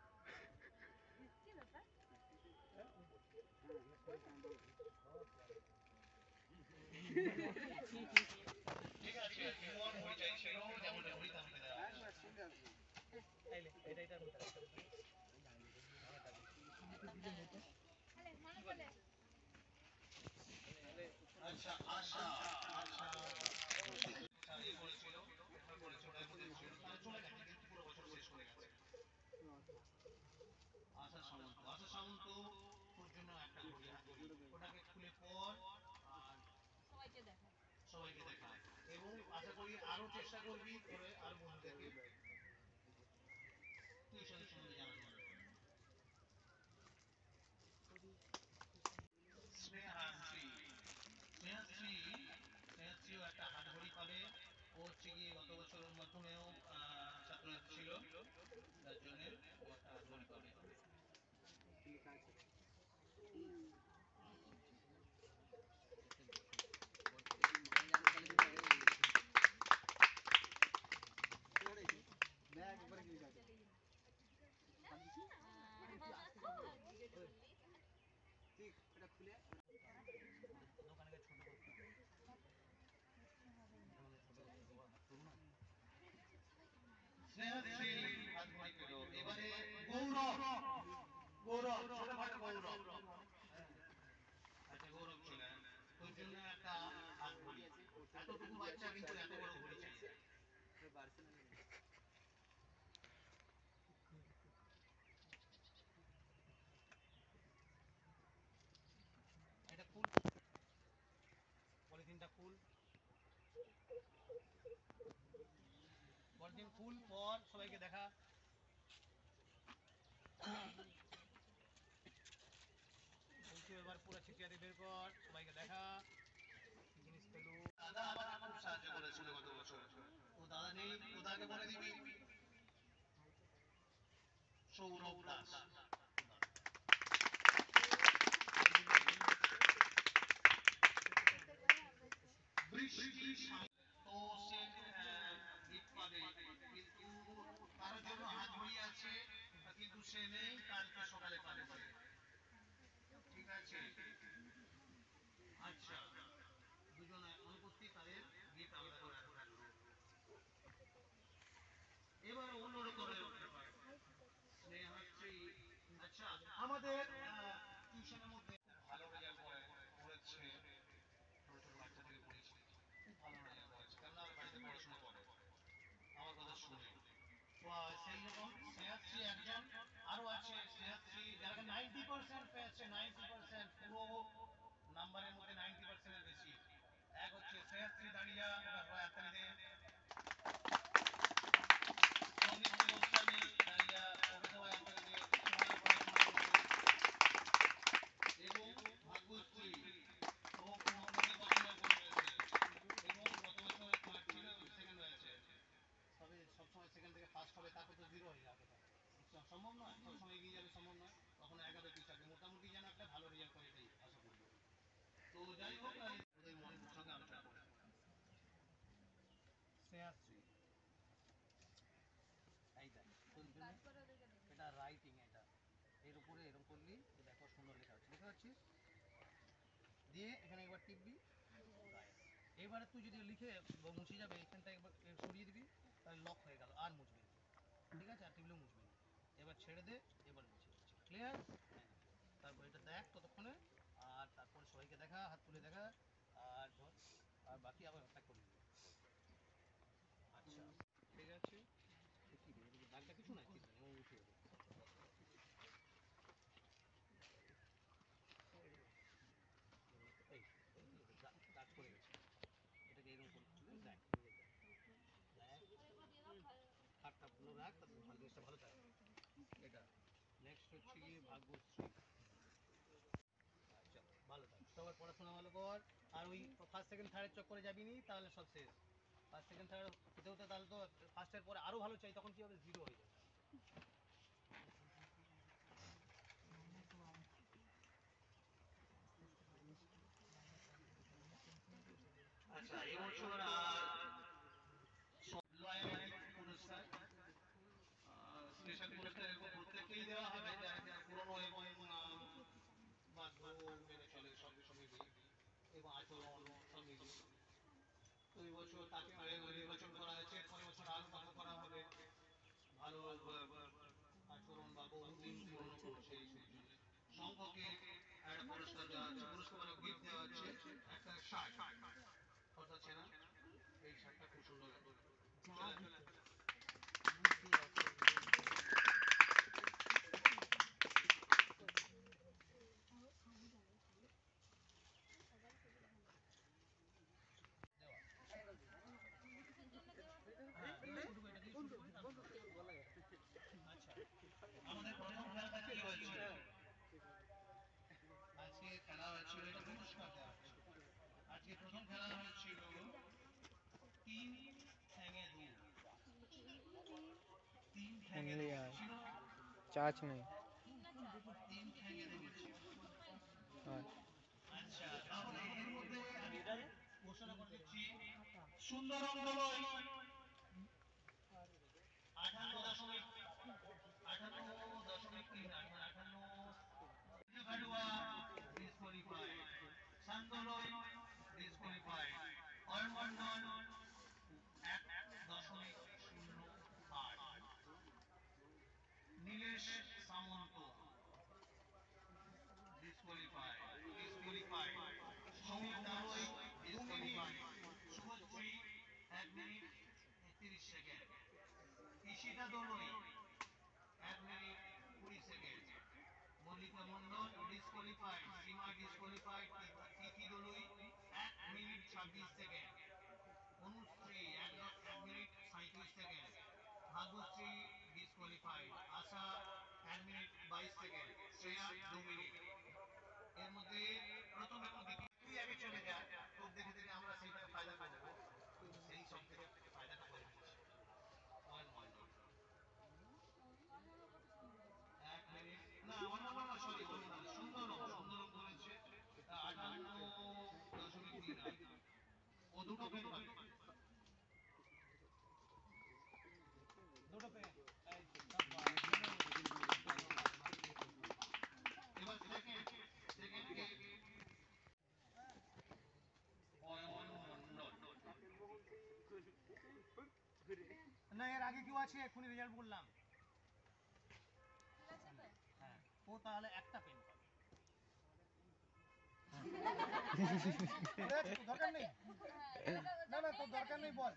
কি ব্যাপার? ঠিক আছে, ইমন ঘড়ি চাইছিল, যেমন ঘড়ি তেমন দেওয়া তাইলে এটা এটার মধ্যে রাখতে হবে। আলে মনে পড়ে আচ্ছা আশা আচ্ছা এই বলেছিল পেপার করেছে ওটার মধ্যে ছিল, তাহলে চলে গেছে কিন্তু পুরো বছর শেষ করে গেছে। আশা সামন্ত, আশা সামন্ত তোর জন্য একটা ঘড়ি হাতুড়ি, ওটাকে খুলে পর আর সবাইকে দেখায়। সবাইকে দেখা, এবং আশা করি আরো চেষ্টা করবি করে আর বন্ধুদেরকে টিউশনের সম্বন্ধে জানানো হবে। স্নেহাশ্রী স্নেহাশ্রীও একটা হাত ঘড়ি পাবে, ও হচ্ছে আচরণ মাধ্যমেও ছাত্রছাত্রী ছিল, তার জন্য তোমারটা মনে করে। দোকানে গিয়ে ছোট করতে হবে। স্নেহাশ্রী হাত ঘড়ি পেল। এবারে গৌরব, গৌরব ছোটখাটো গৌরব। আচ্ছা গৌরব চলে তোর জন্য একটা হাত ঘড়ি। এতটুকু বাচ্চা কিন্তু এত বড় ঘড়ি চাই। এটা ফুল, পলিথিনটা ফুল, পলিথিন ফুল পর সবাইকে দেখা। বলছি এবার পুরো ছিটিয়াতে বের কর, সবাইকে দেখা কি জিনিস পেলু। দাদা আমাকে খুব সাহায্য করেছিল গত বছর। ও দাদা নেই, ও দাদাকে বলে দিবি সৌরভ দাস। বৃষ্টি তো সে গিফট পাবে, কিন্তু কারোর জন্য হাত ঘড়ি আছে কিন্তু সে নেই, কালকে সকালে পাবে। ঠিক আছে, আচ্ছা দুজন অনুপস্থিত, তাদের গিফট আলাদা করে রাখবো। এবার অন্য রকমের ব্যাপার, স্নেহাশ্রী। আচ্ছা আমাদের টিউশনের মধ্যে ভালো রেজাল্ট করেছে, ছোট ছোট বাচ্চা থেকে পড়েছি, খুব ভালো রেজাল্ট করেছে, কেননা আমার বাড়িতে পড়াশোনা করে আমার কথা শুনে। তো সেই রকম স্নেহাশ্রী একজন, আরো আছে স্নেহাশ্রী যারা 90% পেয়েছে, 90% পুরো নাম্বারের মধ্যে 90% এর বেশি। এক হচ্ছে স্নেহাশ্রী দাঁড়িয়া, ওটা হয় হাততালি দে। সঙ্গীত গোস্বামী দাঁড়িয়া, ওকে সবাই হাততালি দে। ভালো পড়াশোনা করছে। এবং ভাগ্যশ্রী, ও 95% করেছে এবং গত বছর থার্ড ছিল, সেকেন্ড হয়েছে। তবে সবসময় সেকেন্ড থেকে ফার্স্ট হবে তাকে তো জিরো হয়ে যাবে, সম্ভব নয়, সবসময় এগিয়ে যাবে সম্ভব নয়, তখন এগাবে পিছাবে। মোটামুটি যেন একটা ভালো রেজাল্ট করে, এটাই আশা করবো। তো যাই হোক ওদের মনের সঙ্গে আলোচনা করে স্নেহাশ্রী এই দেখ তোর জন্য এটা রাইটিং, এটা এর উপরে এরকম করলি, দেখো সুন্দর লেখা আছে, লেখা পাচ্ছিস দিয়ে এখানে একবার টিপবি, এবারে তুই যদি লিখে মুছে যাবে, এখানটা একবার সরিয়ে দিবি, তাহলে লক হয়ে গেল, আর মুছবি না। ঠিক আছে, আর টিপলেও মুছবি না। এবার ছেড়ে দে, এবার মুছে যাচ্ছে, ক্লিয়ার। তারপর এটা দেখ ততক্ষণে, আর তারপরে সবাইকে দেখা, হাত তুলে দেখা, আর ধর আর বাকি আবার একটা করে দিবি। আচ্ছা ঠিক আছে, কি রে দাগটা কিছু নাই, ঠিক নেই, ও উঠে যাবে। এই দাগ পড়ে গেছে, এটাকে এরকম করে দেখ, খাটটা পুরো রাখ, তারপর ভালো জিনিসটা ভালো থাকে। এটা নেক্সট হচ্ছে গিয়ে ভাগ্যশ্রী। আচ্ছা ভালো থাক, সবার পড়াশোনা ভালো কর, আর ওই ফার্স্ট সেকেন্ড থার্ডের চক্করে যাবি নি, তাহলে সব শেষ। ফার্স্ট সেকেন্ড থার্ড হতে হতে তাহলে তো ফার্স্টের পরে আরো ভালো চাই, তখন কি হবে, জিরো হয়ে যাবে। আচ্ছা এবছর পুরস্কার, স্পেশাল পুরস্কার এরকম প্রত্যেককেই দেওয়া হবে, যারা যারা পুরনো এবং বাধ্য মেনে চলে সব মিলিয়ে এবং আচরণ সব মিলিয়ে। তো এই বছর তাকে নির্বাচন করা হয়েছে, পরের বছর আরো ভালো করা হবে, ভালো আচরণ বা বহুদিন পুরনো করছে এই সেই জন্য সংঘকে একটা পুরস্কার দেওয়া হচ্ছে, পুরস্কার মানে গিফট দেওয়া হচ্ছে একটা শার্ট, কথা আছে না, এই শার্টটা খুব সুন্দর লাগে। আচ্ছা আমাদের প্রথম খেলাটা কি হয়েছিল, আজকে খেলা হয়েছিল, এটা পুরস্কার দেওয়া হচ্ছে। আজকে প্রথম খেলা হয়েছিল 3 ঠ্যাঙে দৌড়। চার্জ নেই। আচ্ছা, তাহলে এর মধ্যে আমি ঘোষণা করে দিচ্ছি Sundaram Daloi 58.58 Garua disqualify, Santaloy disqualify, Ayan Mondal 1.08, Nilesh Samanta disqualify, Soumik Daloi disqualify, Subhashree 1 minute 31 second, Ishita Daloi 1 minute 20 second, Mallika Mondal disqualified, Seema disqualified, Tithi Dalui 1 minute 26 second, Anushree 1 minute 37 second, Bhagyashree disqualified, Asha 1 minute 22 second, Shreya 2 minute. এর মধ্যে প্রথম এবং দ্বিতীয় তুই আগে চলে যা, তোর দেখে দেখে আমরা সেইটাকে ফায়দা করব, সেই সব থেকে ফায়দাটা করে নিচ্ছি। অয়ন মন্ডল 1 মিনিট, না অয়ন মন্ডল না, সরি সুন্দরম করেছে 58.38, ও দুটো পেন পাবে, দুটো পেন। এবার সেকেন্ড কে অয়ন মন্ডল। না এর আগে কেউ আছে, এখনই রেজাল্ট বললাম। হ্যাঁ, ও তাহলে একটা পেন পাবে। দরকার নেই, না না তোর দরকার নেই, বল।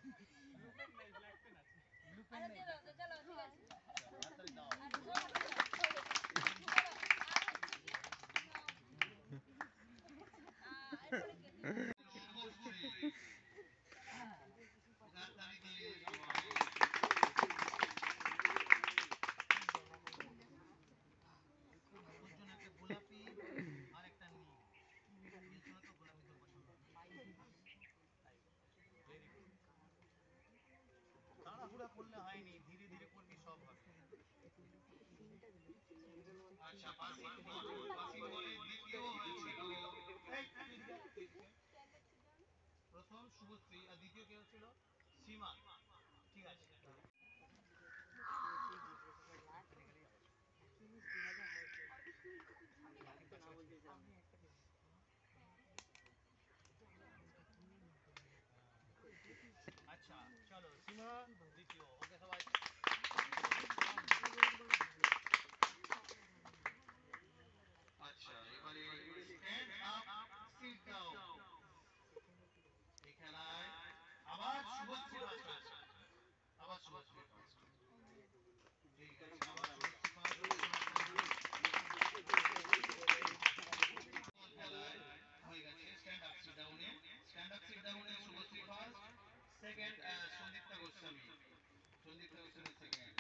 ব্লু পেন নেই, ব্ল্যাক পেন আছে। ব্লু পেন নেই, চলো ঠিক আছে, হাততালি দাও। গোলাপি আর একটা নীল, নীল ছাড়া তো গোলাপি তোর পছন্দ হবে। তাড়াহুড়া করলে হয়নি, ধীরে ধীরে করবি, সব হবে। আচ্ছা, বলে দ্বিতীয় হয়েছিল প্রথম শুভশ্রী, আর দ্বিতীয় কে হচ্ছিল সীমা। ঠিক আছে, আচ্ছা চলো, সীমা দ্বিতীয়, ওকে সবাই। আচ্ছা, এবারে স্ট্যান্ড আপ সিট ডাউন, এই খেলায় আবার শুভশ্রী ফার্স্ট হয়েছে, আবার শুভশ্রী ফার্স্ট। ঠিক আছে, আবার শুভশ্রী ফার্স্ট। খেলায় হয়ে গেছে স্ট্যান্ড আপ সিট ডাউনে, Subhashree first, second Sandipta Goswami, second.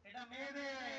এটা মেয়েদের